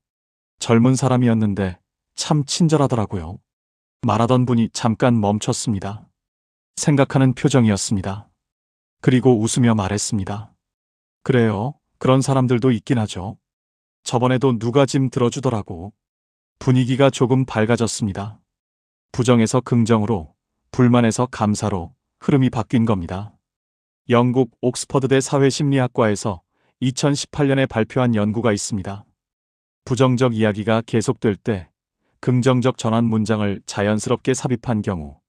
젊은 사람이었는데 참 친절하더라고요. 말하던 분이 잠깐 멈췄습니다. 생각하는 표정이었습니다. 그리고 웃으며 말했습니다. 그래요. 그런 사람들도 있긴 하죠. 저번에도 누가 짐 들어주더라고. 분위기가 조금 밝아졌습니다. 부정에서 긍정으로, 불만에서 감사로 흐름이 바뀐 겁니다. 영국 옥스퍼드대 사회심리학과에서 2018년에 발표한 연구가 있습니다. 부정적 이야기가 계속될 때 긍정적 전환 문장을 자연스럽게 삽입한 경우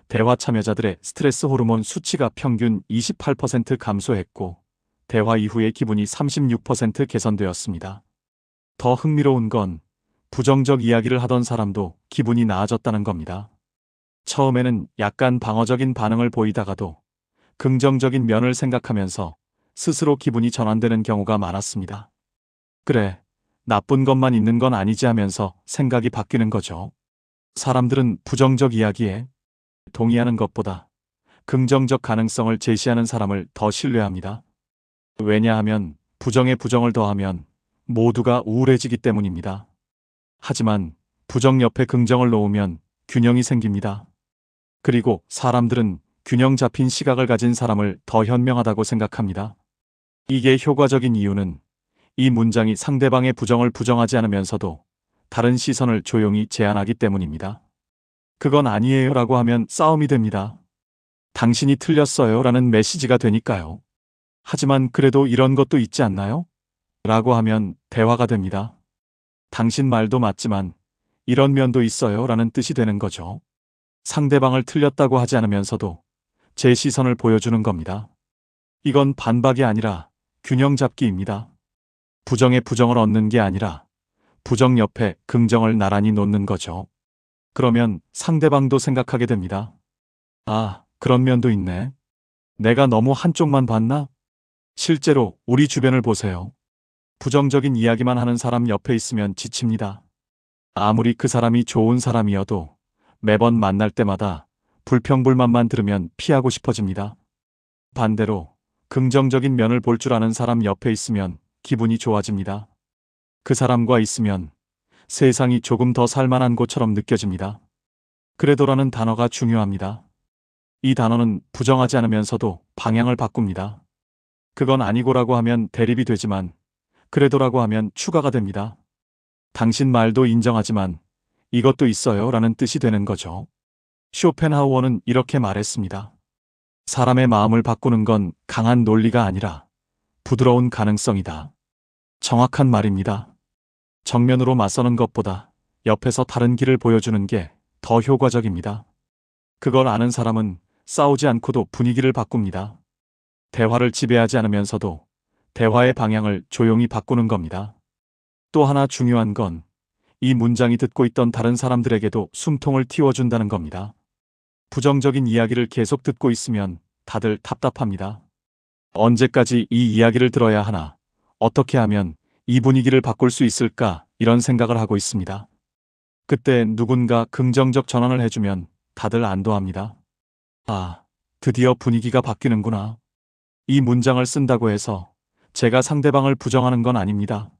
대화 참여자들의 스트레스 호르몬 수치가 평균 28% 감소했고 대화 이후의 기분이 36% 개선되었습니다. 더 흥미로운 건 부정적 이야기를 하던 사람도 기분이 나아졌다는 겁니다. 처음에는 약간 방어적인 반응을 보이다가도 긍정적인 면을 생각하면서 스스로 기분이 전환되는 경우가 많았습니다. 그래, 나쁜 것만 있는 건 아니지 하면서 생각이 바뀌는 거죠. 사람들은 부정적 이야기에 동의하는 것보다 긍정적 가능성을 제시하는 사람을 더 신뢰합니다. 왜냐하면 부정에 부정을 더하면 모두가 우울해지기 때문입니다. 하지만 부정 옆에 긍정을 놓으면 균형이 생깁니다. 그리고 사람들은 균형 잡힌 시각을 가진 사람을 더 현명하다고 생각합니다. 이게 효과적인 이유는 이 문장이 상대방의 부정을 부정하지 않으면서도 다른 시선을 조용히 제안하기 때문입니다. 그건 아니에요 라고 하면 싸움이 됩니다. 당신이 틀렸어요 라는 메시지가 되니까요. 하지만 그래도 이런 것도 있지 않나요? 라고 하면 대화가 됩니다. 당신 말도 맞지만 이런 면도 있어요 라는 뜻이 되는 거죠. 상대방을 틀렸다고 하지 않으면서도 제 시선을 보여주는 겁니다. 이건 반박이 아니라 균형 잡기입니다. 부정에 부정을 얻는 게 아니라 부정 옆에 긍정을 나란히 놓는 거죠. 그러면 상대방도 생각하게 됩니다. 아, 그런 면도 있네. 내가 너무 한쪽만 봤나? 실제로 우리 주변을 보세요. 부정적인 이야기만 하는 사람 옆에 있으면 지칩니다. 아무리 그 사람이 좋은 사람이어도 매번 만날 때마다 불평불만만 들으면 피하고 싶어집니다. 반대로 긍정적인 면을 볼 줄 아는 사람 옆에 있으면 기분이 좋아집니다. 그 사람과 있으면 세상이 조금 더 살만한 곳처럼 느껴집니다. 그래도라는 단어가 중요합니다. 이 단어는 부정하지 않으면서도 방향을 바꿉니다. 그건 아니고라고 하면 대립이 되지만 그래도라고 하면 추가가 됩니다. 당신 말도 인정하지만 이것도 있어요 라는 뜻이 되는 거죠. 쇼펜하우어는 이렇게 말했습니다. 사람의 마음을 바꾸는 건 강한 논리가 아니라 부드러운 가능성이다. 정확한 말입니다. 정면으로 맞서는 것보다 옆에서 다른 길을 보여주는 게 더 효과적입니다. 그걸 아는 사람은 싸우지 않고도 분위기를 바꿉니다. 대화를 지배하지 않으면서도 대화의 방향을 조용히 바꾸는 겁니다. 또 하나 중요한 건 이 문장이 듣고 있던 다른 사람들에게도 숨통을 틔워준다는 겁니다. 부정적인 이야기를 계속 듣고 있으면 다들 답답합니다. 언제까지 이 이야기를 들어야 하나? 어떻게 하면 이 분위기를 바꿀 수 있을까? 이런 생각을 하고 있습니다. 그때 누군가 긍정적 전환을 해주면 다들 안도합니다. 아, 드디어 분위기가 바뀌는구나. 이 문장을 쓴다고 해서 제가 상대방을 부정하는 건 아닙니다.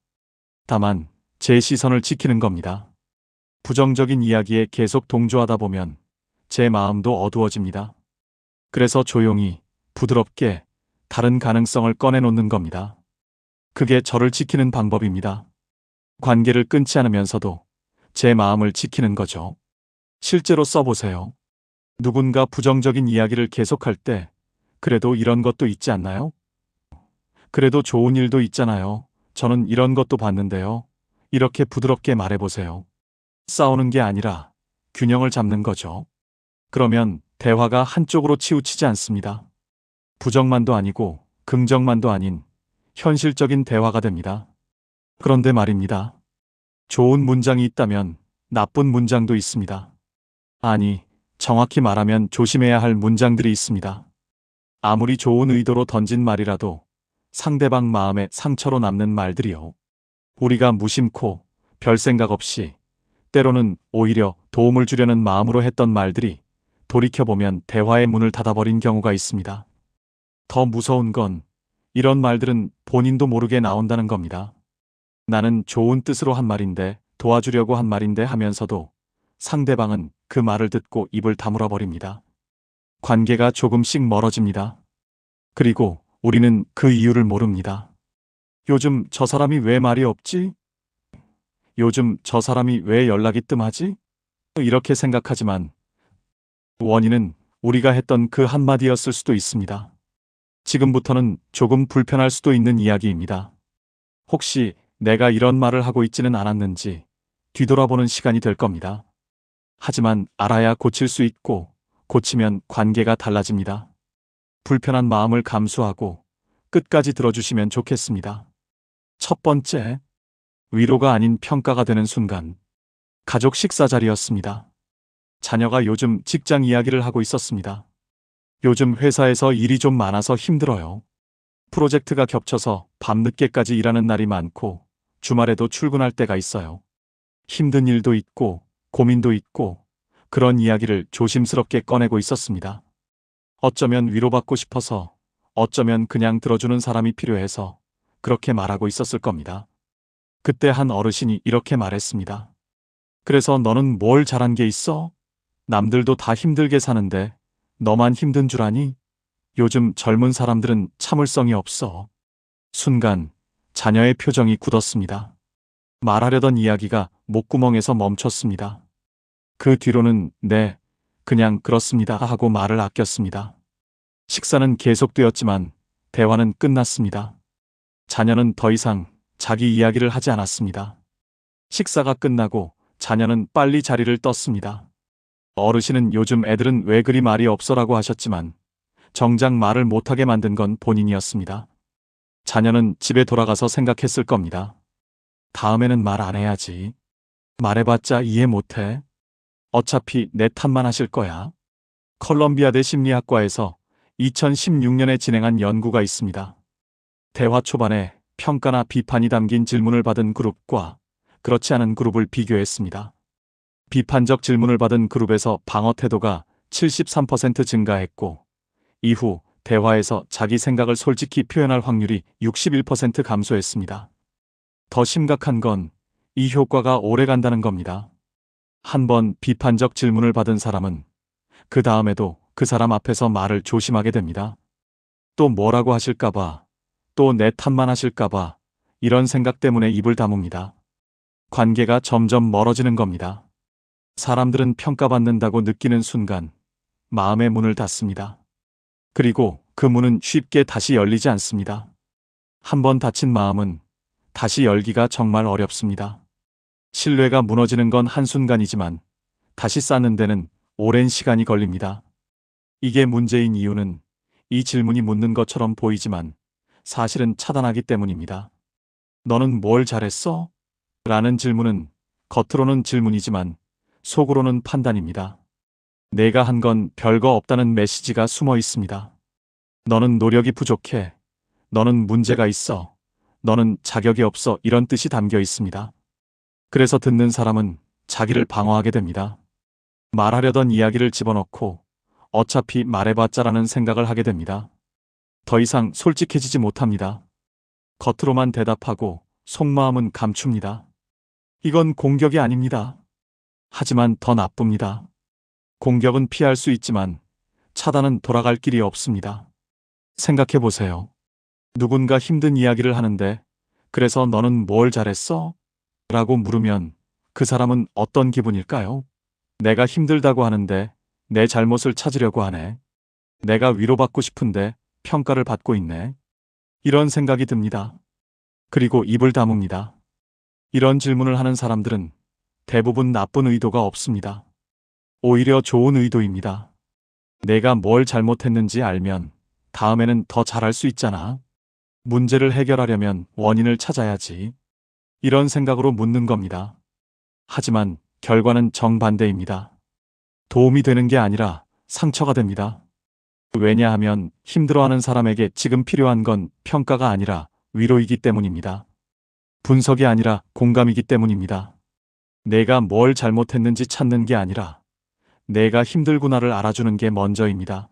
다만 제 시선을 지키는 겁니다. 부정적인 이야기에 계속 동조하다 보면 제 마음도 어두워집니다. 그래서 조용히, 부드럽게 다른 가능성을 꺼내놓는 겁니다. 그게 저를 지키는 방법입니다. 관계를 끊지 않으면서도 제 마음을 지키는 거죠. 실제로 써보세요. 누군가 부정적인 이야기를 계속할 때 그래도 이런 것도 있지 않나요? 그래도 좋은 일도 있잖아요. 저는 이런 것도 봤는데요. 이렇게 부드럽게 말해보세요. 싸우는 게 아니라 균형을 잡는 거죠. 그러면 대화가 한쪽으로 치우치지 않습니다. 부정만도 아니고 긍정만도 아닌 현실적인 대화가 됩니다. 그런데 말입니다. 좋은 문장이 있다면 나쁜 문장도 있습니다. 아니, 정확히 말하면 조심해야 할 문장들이 있습니다. 아무리 좋은 의도로 던진 말이라도 상대방 마음에 상처로 남는 말들이요. 우리가 무심코 별 생각 없이 때로는 오히려 도움을 주려는 마음으로 했던 말들이 돌이켜보면 대화의 문을 닫아버린 경우가 있습니다. 더 무서운 건 이런 말들은 본인도 모르게 나온다는 겁니다. 나는 좋은 뜻으로 한 말인데, 도와주려고 한 말인데 하면서도 상대방은 그 말을 듣고 입을 다물어 버립니다. 관계가 조금씩 멀어집니다. 그리고 우리는 그 이유를 모릅니다. 요즘 저 사람이 왜 말이 없지? 요즘 저 사람이 왜 연락이 뜸하지? 이렇게 생각하지만 원인은 우리가 했던 그 한마디였을 수도 있습니다. 지금부터는 조금 불편할 수도 있는 이야기입니다. 혹시 내가 이런 말을 하고 있지는 않았는지 뒤돌아보는 시간이 될 겁니다. 하지만 알아야 고칠 수 있고 고치면 관계가 달라집니다. 불편한 마음을 감수하고 끝까지 들어주시면 좋겠습니다. 첫 번째, 위로가 아닌 평가가 되는 순간. 가족 식사 자리였습니다. 자녀가 요즘 직장 이야기를 하고 있었습니다. 요즘 회사에서 일이 좀 많아서 힘들어요. 프로젝트가 겹쳐서 밤늦게까지 일하는 날이 많고 주말에도 출근할 때가 있어요. 힘든 일도 있고 고민도 있고 그런 이야기를 조심스럽게 꺼내고 있었습니다. 어쩌면 위로받고 싶어서, 어쩌면 그냥 들어주는 사람이 필요해서 그렇게 말하고 있었을 겁니다. 그때 한 어르신이 이렇게 말했습니다. 그래서 너는 뭘 잘한 게 있어? 남들도 다 힘들게 사는데 너만 힘든 줄 아니? 요즘 젊은 사람들은 참을성이 없어. 순간 자녀의 표정이 굳었습니다. 말하려던 이야기가 목구멍에서 멈췄습니다. 그 뒤로는 네, 그냥 그렇습니다 하고 말을 아꼈습니다. 식사는 계속되었지만 대화는 끝났습니다. 자녀는 더 이상 자기 이야기를 하지 않았습니다. 식사가 끝나고 자녀는 빨리 자리를 떴습니다. 어르신은 요즘 애들은 왜 그리 말이 없어라고 하셨지만 정작 말을 못하게 만든 건 본인이었습니다. 자녀는 집에 돌아가서 생각했을 겁니다. 다음에는 말 안 해야지. 말해봤자 이해 못해. 어차피 내 탓만 하실 거야. 컬럼비아대 심리학과에서 2016년에 진행한 연구가 있습니다. 대화 초반에 평가나 비판이 담긴 질문을 받은 그룹과 그렇지 않은 그룹을 비교했습니다. 비판적 질문을 받은 그룹에서 방어 태도가 73% 증가했고 이후 대화에서 자기 생각을 솔직히 표현할 확률이 61% 감소했습니다. 더 심각한 건 이 효과가 오래 간다는 겁니다. 한번 비판적 질문을 받은 사람은 그 다음에도 그 사람 앞에서 말을 조심하게 됩니다. 또 뭐라고 하실까봐, 또 내 탓만 하실까봐 이런 생각 때문에 입을 다뭅니다. 관계가 점점 멀어지는 겁니다. 사람들은 평가받는다고 느끼는 순간 마음의 문을 닫습니다. 그리고 그 문은 쉽게 다시 열리지 않습니다. 한번 닫힌 마음은 다시 열기가 정말 어렵습니다. 신뢰가 무너지는 건 한순간이지만 다시 쌓는 데는 오랜 시간이 걸립니다. 이게 문제인 이유는 이 질문이 묻는 것처럼 보이지만 사실은 차단하기 때문입니다. 너는 뭘 잘했어? 라는 질문은 겉으로는 질문이지만 속으로는 판단입니다. 내가 한 건 별거 없다는 메시지가 숨어 있습니다. 너는 노력이 부족해. 너는 문제가 있어. 너는 자격이 없어. 이런 뜻이 담겨 있습니다. 그래서 듣는 사람은 자기를 방어하게 됩니다. 말하려던 이야기를 집어넣고 어차피 말해봤자라는 생각을 하게 됩니다. 더 이상 솔직해지지 못합니다. 겉으로만 대답하고 속마음은 감춥니다. 이건 공격이 아닙니다. 하지만 더 나쁩니다. 공격은 피할 수 있지만 차단은 돌아갈 길이 없습니다. 생각해 보세요. 누군가 힘든 이야기를 하는데 그래서 너는 뭘 잘했어? 라고 물으면 그 사람은 어떤 기분일까요? 내가 힘들다고 하는데 내 잘못을 찾으려고 하네. 내가 위로받고 싶은데 평가를 받고 있네. 이런 생각이 듭니다. 그리고 입을 다뭅니다. 이런 질문을 하는 사람들은 대부분 나쁜 의도가 없습니다. 오히려 좋은 의도입니다. 내가 뭘 잘못했는지 알면 다음에는 더 잘할 수 있잖아. 문제를 해결하려면 원인을 찾아야지. 이런 생각으로 묻는 겁니다. 하지만 결과는 정반대입니다. 도움이 되는 게 아니라 상처가 됩니다. 왜냐하면 힘들어하는 사람에게 지금 필요한 건 평가가 아니라 위로이기 때문입니다. 분석이 아니라 공감이기 때문입니다. 내가 뭘 잘못했는지 찾는 게 아니라 내가 힘들구나를 알아주는 게 먼저입니다.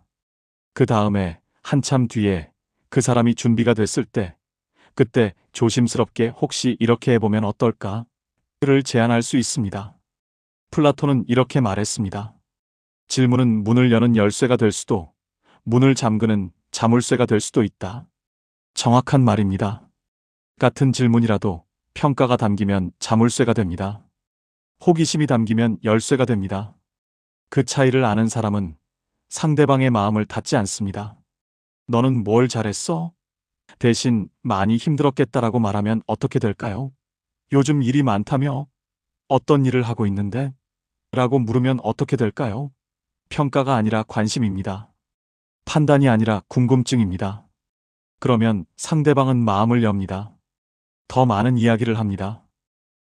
그 다음에 한참 뒤에 그 사람이 준비가 됐을 때 그때 조심스럽게 혹시 이렇게 해보면 어떨까? 를 제안할 수 있습니다. 플라톤은 이렇게 말했습니다. 질문은 문을 여는 열쇠가 될 수도, 문을 잠그는 자물쇠가 될 수도 있다. 정확한 말입니다. 같은 질문이라도 평가가 담기면 자물쇠가 됩니다. 호기심이 담기면 열쇠가 됩니다. 그 차이를 아는 사람은 상대방의 마음을 닫지 않습니다. 너는 뭘 잘했어? 대신 많이 힘들었겠다라고 말하면 어떻게 될까요? 요즘 일이 많다며? 어떤 일을 하고 있는데? 라고 물으면 어떻게 될까요? 평가가 아니라 관심입니다. 판단이 아니라 궁금증입니다. 그러면 상대방은 마음을 엽니다. 더 많은 이야기를 합니다.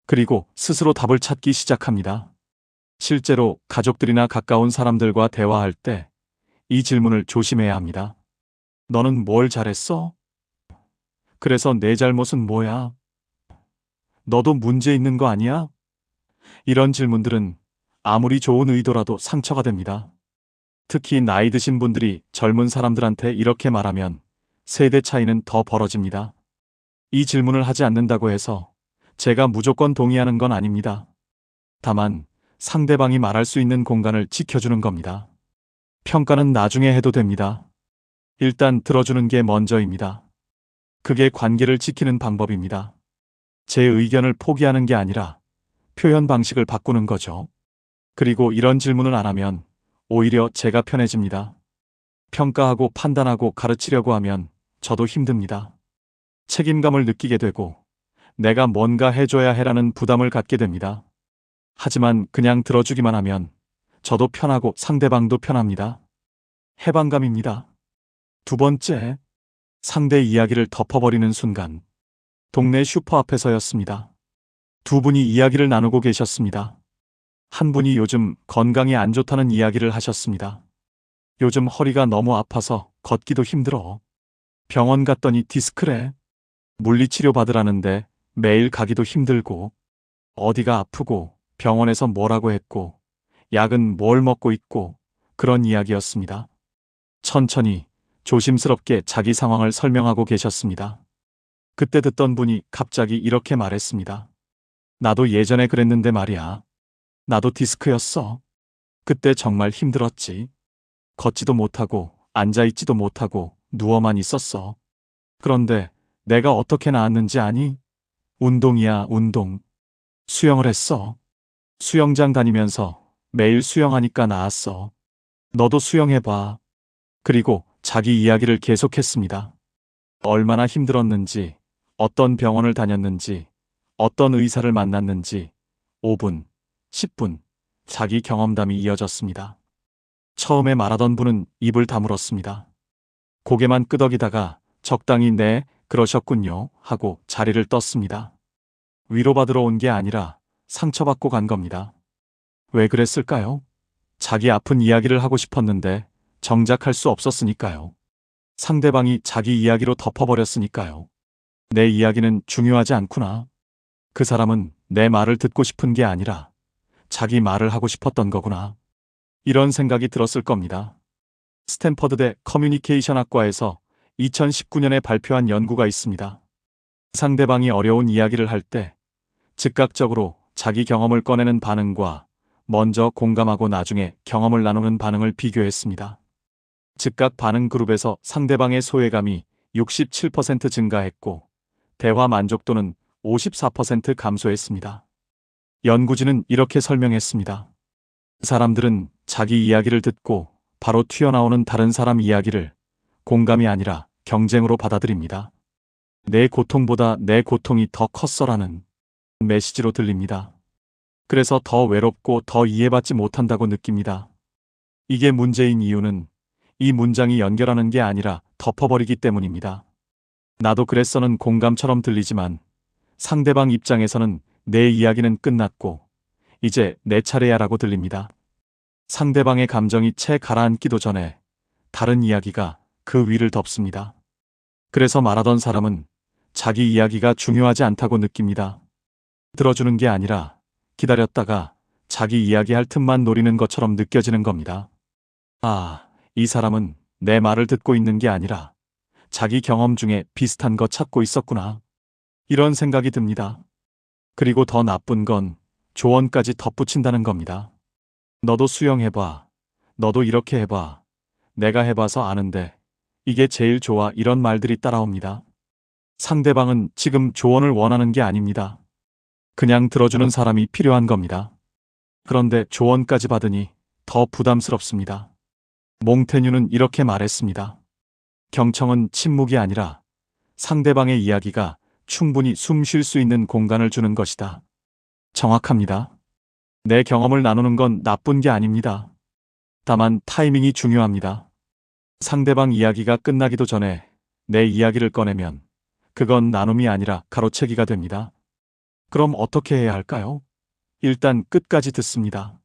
그리고 스스로 답을 찾기 시작합니다. 실제로 가족들이나 가까운 사람들과 대화할 때 이 질문을 조심해야 합니다. 너는 뭘 잘했어? 그래서 내 잘못은 뭐야? 너도 문제 있는 거 아니야? 이런 질문들은 아무리 좋은 의도라도 상처가 됩니다. 특히 나이 드신 분들이 젊은 사람들한테 이렇게 말하면 세대 차이는 더 벌어집니다. 이 질문을 하지 않는다고 해서 제가 무조건 동의하는 건 아닙니다. 다만 상대방이 말할 수 있는 공간을 지켜주는 겁니다. 평가는 나중에 해도 됩니다. 일단 들어주는 게 먼저입니다. 그게 관계를 지키는 방법입니다. 제 의견을 포기하는 게 아니라 표현 방식을 바꾸는 거죠. 그리고 이런 질문을 안 하면 오히려 제가 편해집니다. 평가하고 판단하고 가르치려고 하면 저도 힘듭니다. 책임감을 느끼게 되고 내가 뭔가 해줘야 해라는 부담을 갖게 됩니다. 하지만 그냥 들어주기만 하면 저도 편하고 상대방도 편합니다. 해방감입니다. 두 번째, 상대 이야기를 덮어버리는 순간. 동네 슈퍼 앞에서였습니다. 두 분이 이야기를 나누고 계셨습니다. 한 분이 요즘 건강이 안 좋다는 이야기를 하셨습니다. 요즘 허리가 너무 아파서 걷기도 힘들어. 병원 갔더니 디스크래. 물리치료 받으라는데 매일 가기도 힘들고, 어디가 아프고 병원에서 뭐라고 했고, 약은 뭘 먹고 있고, 그런 이야기였습니다. 천천히 조심스럽게 자기 상황을 설명하고 계셨습니다. 그때 듣던 분이 갑자기 이렇게 말했습니다. 나도 예전에 그랬는데 말이야. 나도 디스크였어. 그때 정말 힘들었지. 걷지도 못하고 앉아있지도 못하고 누워만 있었어. 그런데 내가 어떻게 나았는지 아니? 운동이야, 운동. 수영을 했어. 수영장 다니면서 매일 수영하니까 나았어. 너도 수영해봐. 그리고 자기 이야기를 계속했습니다. 얼마나 힘들었는지, 어떤 병원을 다녔는지, 어떤 의사를 만났는지, 5분, 10분, 자기 경험담이 이어졌습니다. 처음에 말하던 분은 입을 다물었습니다. 고개만 끄덕이다가 적당히 네, 그러셨군요 하고 자리를 떴습니다. 위로받으러 온 게 아니라 상처받고 간 겁니다. 왜 그랬을까요? 자기 아픈 이야기를 하고 싶었는데 정작 할 수 없었으니까요. 상대방이 자기 이야기로 덮어버렸으니까요. 내 이야기는 중요하지 않구나. 그 사람은 내 말을 듣고 싶은 게 아니라 자기 말을 하고 싶었던 거구나. 이런 생각이 들었을 겁니다. 스탠퍼드대 커뮤니케이션 학과에서 2019년에 발표한 연구가 있습니다. 상대방이 어려운 이야기를 할 때 즉각적으로 자기 경험을 꺼내는 반응과 먼저 공감하고 나중에 경험을 나누는 반응을 비교했습니다. 즉각 반응 그룹에서 상대방의 소외감이 67% 증가했고 대화 만족도는 54% 감소했습니다. 연구진은 이렇게 설명했습니다. 사람들은 자기 이야기를 듣고 바로 튀어나오는 다른 사람 이야기를 공감이 아니라 경쟁으로 받아들입니다. 내 고통보다 내 고통이 더 컸어라는 메시지로 들립니다. 그래서 더 외롭고 더 이해받지 못한다고 느낍니다. 이게 문제인 이유는 이 문장이 연결하는 게 아니라 덮어버리기 때문입니다. 나도 그랬어는 공감처럼 들리지만 상대방 입장에서는 내 이야기는 끝났고 이제 내 차례야 라고 들립니다. 상대방의 감정이 채 가라앉기도 전에 다른 이야기가 그 위를 덮습니다. 그래서 말하던 사람은 자기 이야기가 중요하지 않다고 느낍니다. 들어주는 게 아니라 기다렸다가 자기 이야기할 틈만 노리는 것처럼 느껴지는 겁니다. 아, 이 사람은 내 말을 듣고 있는 게 아니라 자기 경험 중에 비슷한 거 찾고 있었구나. 이런 생각이 듭니다. 그리고 더 나쁜 건 조언까지 덧붙인다는 겁니다. 너도 수영해봐. 너도 이렇게 해봐. 내가 해봐서 아는데 이게 제일 좋아. 이런 말들이 따라옵니다. 상대방은 지금 조언을 원하는 게 아닙니다. 그냥 들어주는 사람이 필요한 겁니다. 그런데 조언까지 받으니 더 부담스럽습니다. 몽테뉴는 이렇게 말했습니다. 경청은 침묵이 아니라 상대방의 이야기가 충분히 숨 쉴 수 있는 공간을 주는 것이다. 정확합니다. 내 경험을 나누는 건 나쁜 게 아닙니다. 다만 타이밍이 중요합니다. 상대방 이야기가 끝나기도 전에 내 이야기를 꺼내면 그건 나눔이 아니라 가로채기가 됩니다. 그럼 어떻게 해야 할까요? 일단 끝까지 듣습니다.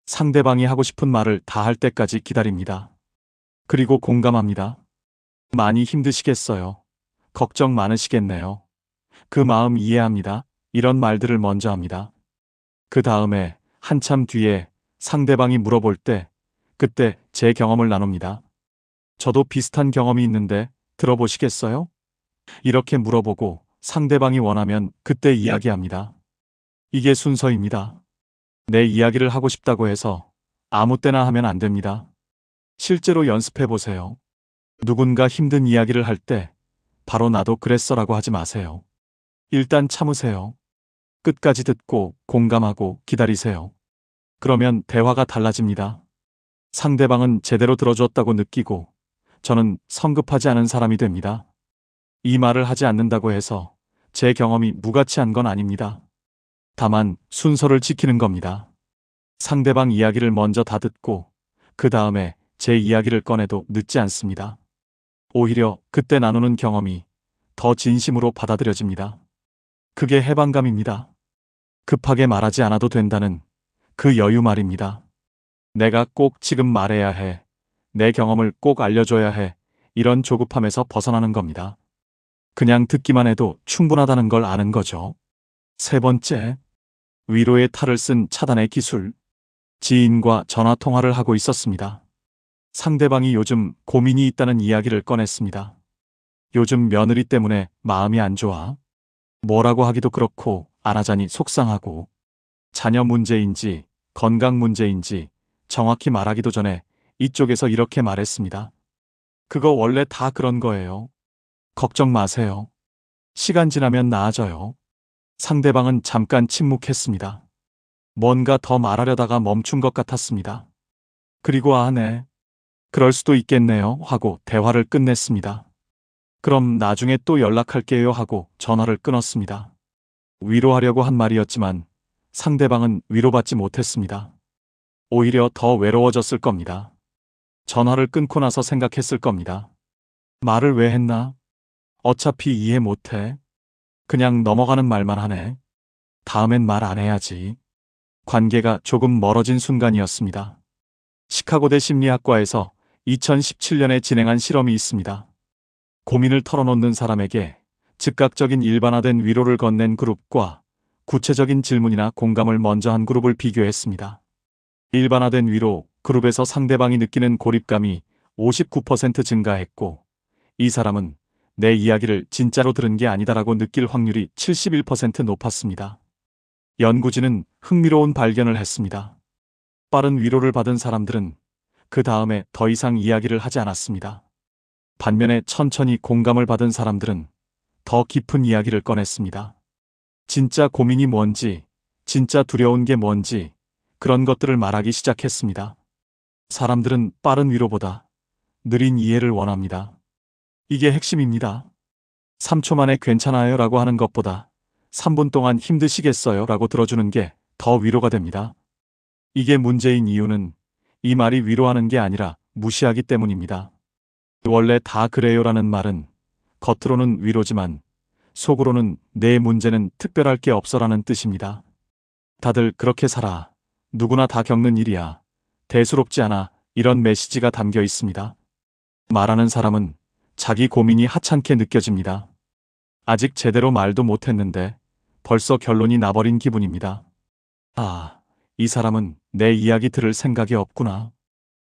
상대방이 하고 싶은 말을 다 할 때까지 기다립니다. 그리고 공감합니다. 많이 힘드시겠어요. 걱정 많으시겠네요. 그 마음 이해합니다. 이런 말들을 먼저 합니다. 그 다음에 한참 뒤에 상대방이 물어볼 때 그때 제 경험을 나눕니다. 저도 비슷한 경험이 있는데 들어보시겠어요? 이렇게 물어보고 상대방이 원하면 그때 이야기합니다. 이게 순서입니다. 내 이야기를 하고 싶다고 해서 아무 때나 하면 안 됩니다. 실제로 연습해 보세요. 누군가 힘든 이야기를 할 때 바로 나도 그랬어라고 하지 마세요. 일단 참으세요. 끝까지 듣고 공감하고 기다리세요. 그러면 대화가 달라집니다. 상대방은 제대로 들어줬다고 느끼고 저는 성급하지 않은 사람이 됩니다. 이 말을 하지 않는다고 해서 제 경험이 무가치한 건 아닙니다. 다만 순서를 지키는 겁니다. 상대방 이야기를 먼저 다 듣고 그 다음에 제 이야기를 꺼내도 늦지 않습니다. 오히려 그때 나누는 경험이 더 진심으로 받아들여집니다. 그게 해방감입니다. 급하게 말하지 않아도 된다는 그 여유 말입니다. 내가 꼭 지금 말해야 해. 내 경험을 꼭 알려줘야 해. 이런 조급함에서 벗어나는 겁니다. 그냥 듣기만 해도 충분하다는 걸 아는 거죠. 세 번째, 위로의 탈을 쓴 차단의 기술. 지인과 전화 통화를 하고 있었습니다. 상대방이 요즘 고민이 있다는 이야기를 꺼냈습니다. 요즘 며느리 때문에 마음이 안 좋아. 뭐라고 하기도 그렇고 안 하자니 속상하고 자녀 문제인지 건강 문제인지 정확히 말하기도 전에 이쪽에서 이렇게 말했습니다. 그거 원래 다 그런 거예요. 걱정 마세요. 시간 지나면 나아져요. 상대방은 잠깐 침묵했습니다. 뭔가 더 말하려다가 멈춘 것 같았습니다. 그리고 아, 네. 그럴 수도 있겠네요 하고 대화를 끝냈습니다. 그럼 나중에 또 연락할게요 하고 전화를 끊었습니다. 위로하려고 한 말이었지만 상대방은 위로받지 못했습니다. 오히려 더 외로워졌을 겁니다. 전화를 끊고 나서 생각했을 겁니다. 말을 왜 했나? 어차피 이해 못해. 그냥 넘어가는 말만 하네. 다음엔 말 안 해야지. 관계가 조금 멀어진 순간이었습니다. 시카고대 심리학과에서 2017년에 진행한 실험이 있습니다. 고민을 털어놓는 사람에게 즉각적인 일반화된 위로를 건넨 그룹과 구체적인 질문이나 공감을 먼저 한 그룹을 비교했습니다. 일반화된 위로 그룹에서 상대방이 느끼는 고립감이 59% 증가했고 이 사람은 내 이야기를 진짜로 들은 게 아니다라고 느낄 확률이 71% 높았습니다. 연구진은 흥미로운 발견을 했습니다. 빠른 위로를 받은 사람들은 그 다음에 더 이상 이야기를 하지 않았습니다. 반면에 천천히 공감을 받은 사람들은 더 깊은 이야기를 꺼냈습니다. 진짜 고민이 뭔지, 진짜 두려운 게 뭔지 그런 것들을 말하기 시작했습니다. 사람들은 빠른 위로보다 느린 이해를 원합니다. 이게 핵심입니다. 3초 만에 괜찮아요 라고 하는 것보다 3분 동안 힘드시겠어요 라고 들어주는 게 더 위로가 됩니다. 이게 문제인 이유는 이 말이 위로하는 게 아니라 무시하기 때문입니다. 원래 다 그래요라는 말은 겉으로는 위로지만 속으로는 내 문제는 특별할 게 없어라는 뜻입니다. 다들 그렇게 살아. 누구나 다 겪는 일이야. 대수롭지 않아. 이런 메시지가 담겨 있습니다. 말하는 사람은 자기 고민이 하찮게 느껴집니다. 아직 제대로 말도 못했는데 벌써 결론이 나버린 기분입니다. 아, 이 사람은 내 이야기 들을 생각이 없구나.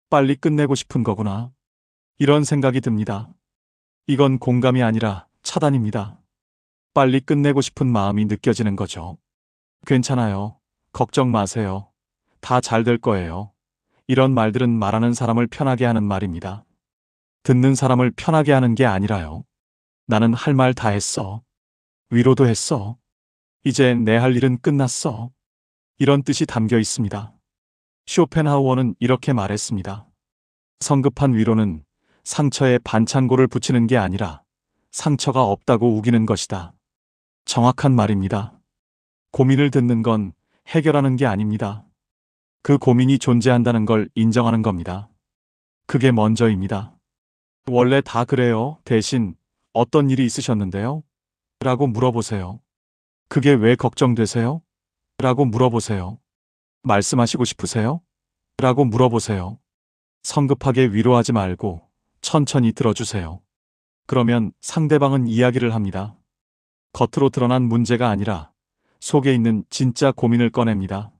빨리 끝내고 싶은 거구나. 이런 생각이 듭니다. 이건 공감이 아니라 차단입니다. 빨리 끝내고 싶은 마음이 느껴지는 거죠. 괜찮아요. 걱정 마세요. 다 잘 될 거예요. 이런 말들은 말하는 사람을 편하게 하는 말입니다. 듣는 사람을 편하게 하는 게 아니라요. 나는 할 말 다 했어. 위로도 했어. 이제 내 할 일은 끝났어. 이런 뜻이 담겨 있습니다. 쇼펜하우어는 이렇게 말했습니다. 성급한 위로는 상처에 반창고를 붙이는 게 아니라 상처가 없다고 우기는 것이다. 정확한 말입니다. 고민을 듣는 건 해결하는 게 아닙니다. 그 고민이 존재한다는 걸 인정하는 겁니다. 그게 먼저입니다. 원래 다 그래요. 대신 어떤 일이 있으셨는데요? 라고 물어보세요. 그게 왜 걱정되세요? 라고 물어보세요. 말씀하시고 싶으세요? 라고 물어보세요. 성급하게 위로하지 말고 천천히 들어주세요. 그러면 상대방은 이야기를 합니다. 겉으로 드러난 문제가 아니라 속에 있는 진짜 고민을 꺼냅니다.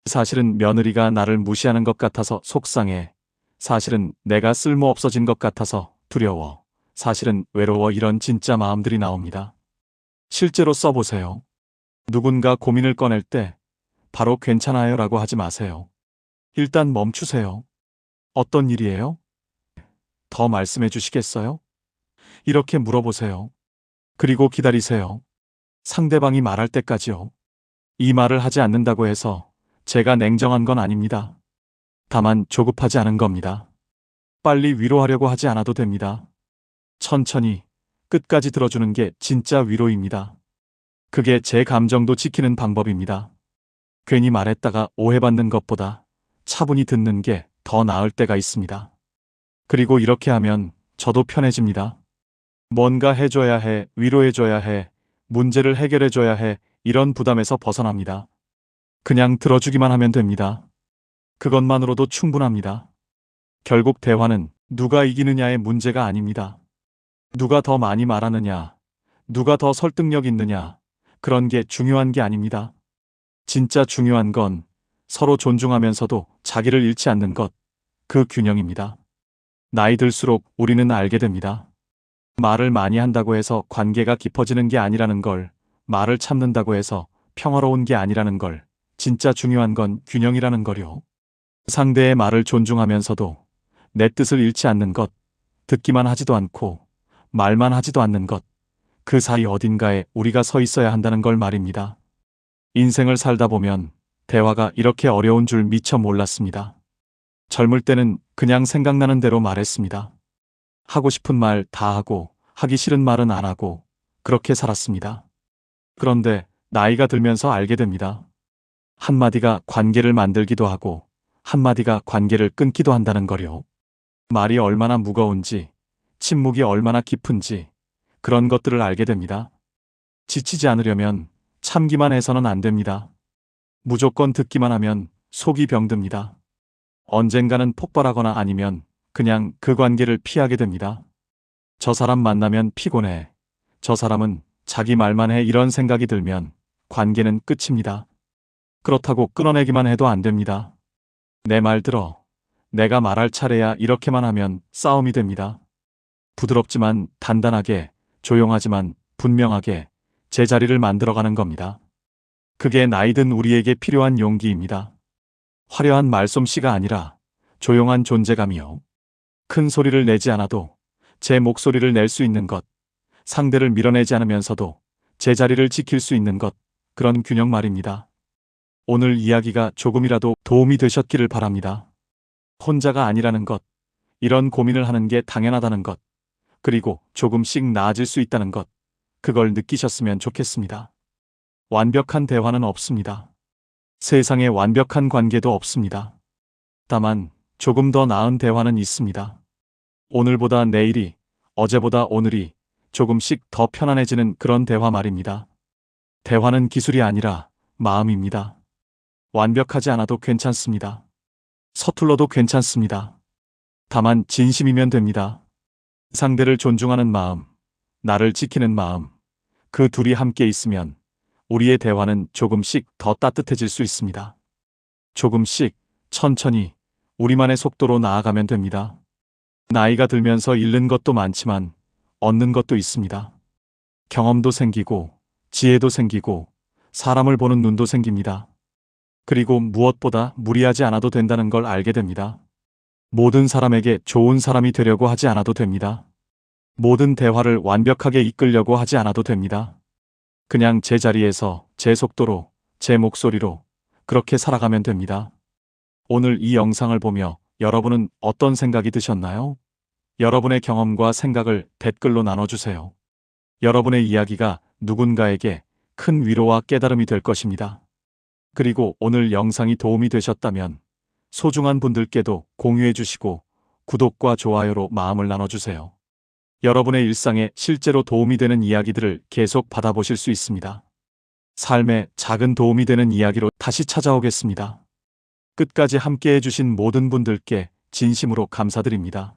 사실은 며느리가 나를 무시하는 것 같아서 속상해. 사실은 내가 쓸모없어진 것 같아서 두려워. 사실은 외로워. 이런 진짜 마음들이 나옵니다. 실제로 써보세요. 누군가 고민을 꺼낼 때 바로 괜찮아요 라고 하지 마세요. 일단 멈추세요. 어떤 일이에요? 더 말씀해 주시겠어요? 이렇게 물어보세요. 그리고 기다리세요. 상대방이 말할 때까지요. 이 말을 하지 않는다고 해서 제가 냉정한 건 아닙니다. 다만 조급하지 않은 겁니다. 빨리 위로하려고 하지 않아도 됩니다. 천천히 끝까지 들어주는 게 진짜 위로입니다. 그게 제 감정도 지키는 방법입니다. 괜히 말했다가 오해받는 것보다 차분히 듣는 게 더 나을 때가 있습니다. 그리고 이렇게 하면 저도 편해집니다. 뭔가 해줘야 해, 위로해줘야 해, 문제를 해결해줘야 해, 이런 부담에서 벗어납니다. 그냥 들어주기만 하면 됩니다. 그것만으로도 충분합니다. 결국 대화는 누가 이기느냐의 문제가 아닙니다. 누가 더 많이 말하느냐, 누가 더 설득력 있느냐, 그런 게 중요한 게 아닙니다. 진짜 중요한 건 서로 존중하면서도 자기를 잃지 않는 것, 그 균형입니다. 나이 들수록 우리는 알게 됩니다. 말을 많이 한다고 해서 관계가 깊어지는 게 아니라는 걸, 말을 참는다고 해서 평화로운 게 아니라는 걸, 진짜 중요한 건 균형이라는 거요. 상대의 말을 존중하면서도 내 뜻을 잃지 않는 것, 듣기만 하지도 않고 말만 하지도 않는 것, 그 사이 어딘가에 우리가 서 있어야 한다는 걸 말입니다. 인생을 살다 보면 대화가 이렇게 어려운 줄 미처 몰랐습니다. 젊을 때는 그냥 생각나는 대로 말했습니다. 하고 싶은 말 다 하고 하기 싫은 말은 안 하고 그렇게 살았습니다. 그런데 나이가 들면서 알게 됩니다. 한마디가 관계를 만들기도 하고 한마디가 관계를 끊기도 한다는 거요. 말이 얼마나 무거운지, 침묵이 얼마나 깊은지 그런 것들을 알게 됩니다. 지치지 않으려면 참기만 해서는 안 됩니다. 무조건 듣기만 하면 속이 병듭니다. 언젠가는 폭발하거나 아니면 그냥 그 관계를 피하게 됩니다. 저 사람 만나면 피곤해. 저 사람은 자기 말만 해. 이런 생각이 들면 관계는 끝입니다. 그렇다고 끊어내기만 해도 안 됩니다. 내 말 들어. 내가 말할 차례야. 이렇게만 하면 싸움이 됩니다. 부드럽지만 단단하게, 조용하지만 분명하게 제 자리를 만들어가는 겁니다. 그게 나이든 우리에게 필요한 용기입니다. 화려한 말솜씨가 아니라 조용한 존재감이요. 큰 소리를 내지 않아도 제 목소리를 낼 수 있는 것, 상대를 밀어내지 않으면서도 제 자리를 지킬 수 있는 것, 그런 균형 말입니다. 오늘 이야기가 조금이라도 도움이 되셨기를 바랍니다. 혼자가 아니라는 것, 이런 고민을 하는 게 당연하다는 것, 그리고 조금씩 나아질 수 있다는 것, 그걸 느끼셨으면 좋겠습니다. 완벽한 대화는 없습니다. 세상에 완벽한 관계도 없습니다. 다만 조금 더 나은 대화는 있습니다. 오늘보다 내일이, 어제보다 오늘이 조금씩 더 편안해지는 그런 대화 말입니다. 대화는 기술이 아니라 마음입니다. 완벽하지 않아도 괜찮습니다. 서툴러도 괜찮습니다. 다만 진심이면 됩니다. 상대를 존중하는 마음, 나를 지키는 마음, 그 둘이 함께 있으면 우리의 대화는 조금씩 더 따뜻해질 수 있습니다. 조금씩, 천천히, 우리만의 속도로 나아가면 됩니다. 나이가 들면서 잃는 것도 많지만 얻는 것도 있습니다. 경험도 생기고, 지혜도 생기고, 사람을 보는 눈도 생깁니다. 그리고 무엇보다 무리하지 않아도 된다는 걸 알게 됩니다. 모든 사람에게 좋은 사람이 되려고 하지 않아도 됩니다. 모든 대화를 완벽하게 이끌려고 하지 않아도 됩니다. 그냥 제 자리에서, 제 속도로, 제 목소리로 그렇게 살아가면 됩니다. 오늘 이 영상을 보며 여러분은 어떤 생각이 드셨나요? 여러분의 경험과 생각을 댓글로 나눠주세요. 여러분의 이야기가 누군가에게 큰 위로와 깨달음이 될 것입니다. 그리고 오늘 영상이 도움이 되셨다면 소중한 분들께도 공유해 주시고 구독과 좋아요로 마음을 나눠주세요. 여러분의 일상에 실제로 도움이 되는 이야기들을 계속 받아보실 수 있습니다. 삶에 작은 도움이 되는 이야기로 다시 찾아오겠습니다. 끝까지 함께 해주신 모든 분들께 진심으로 감사드립니다.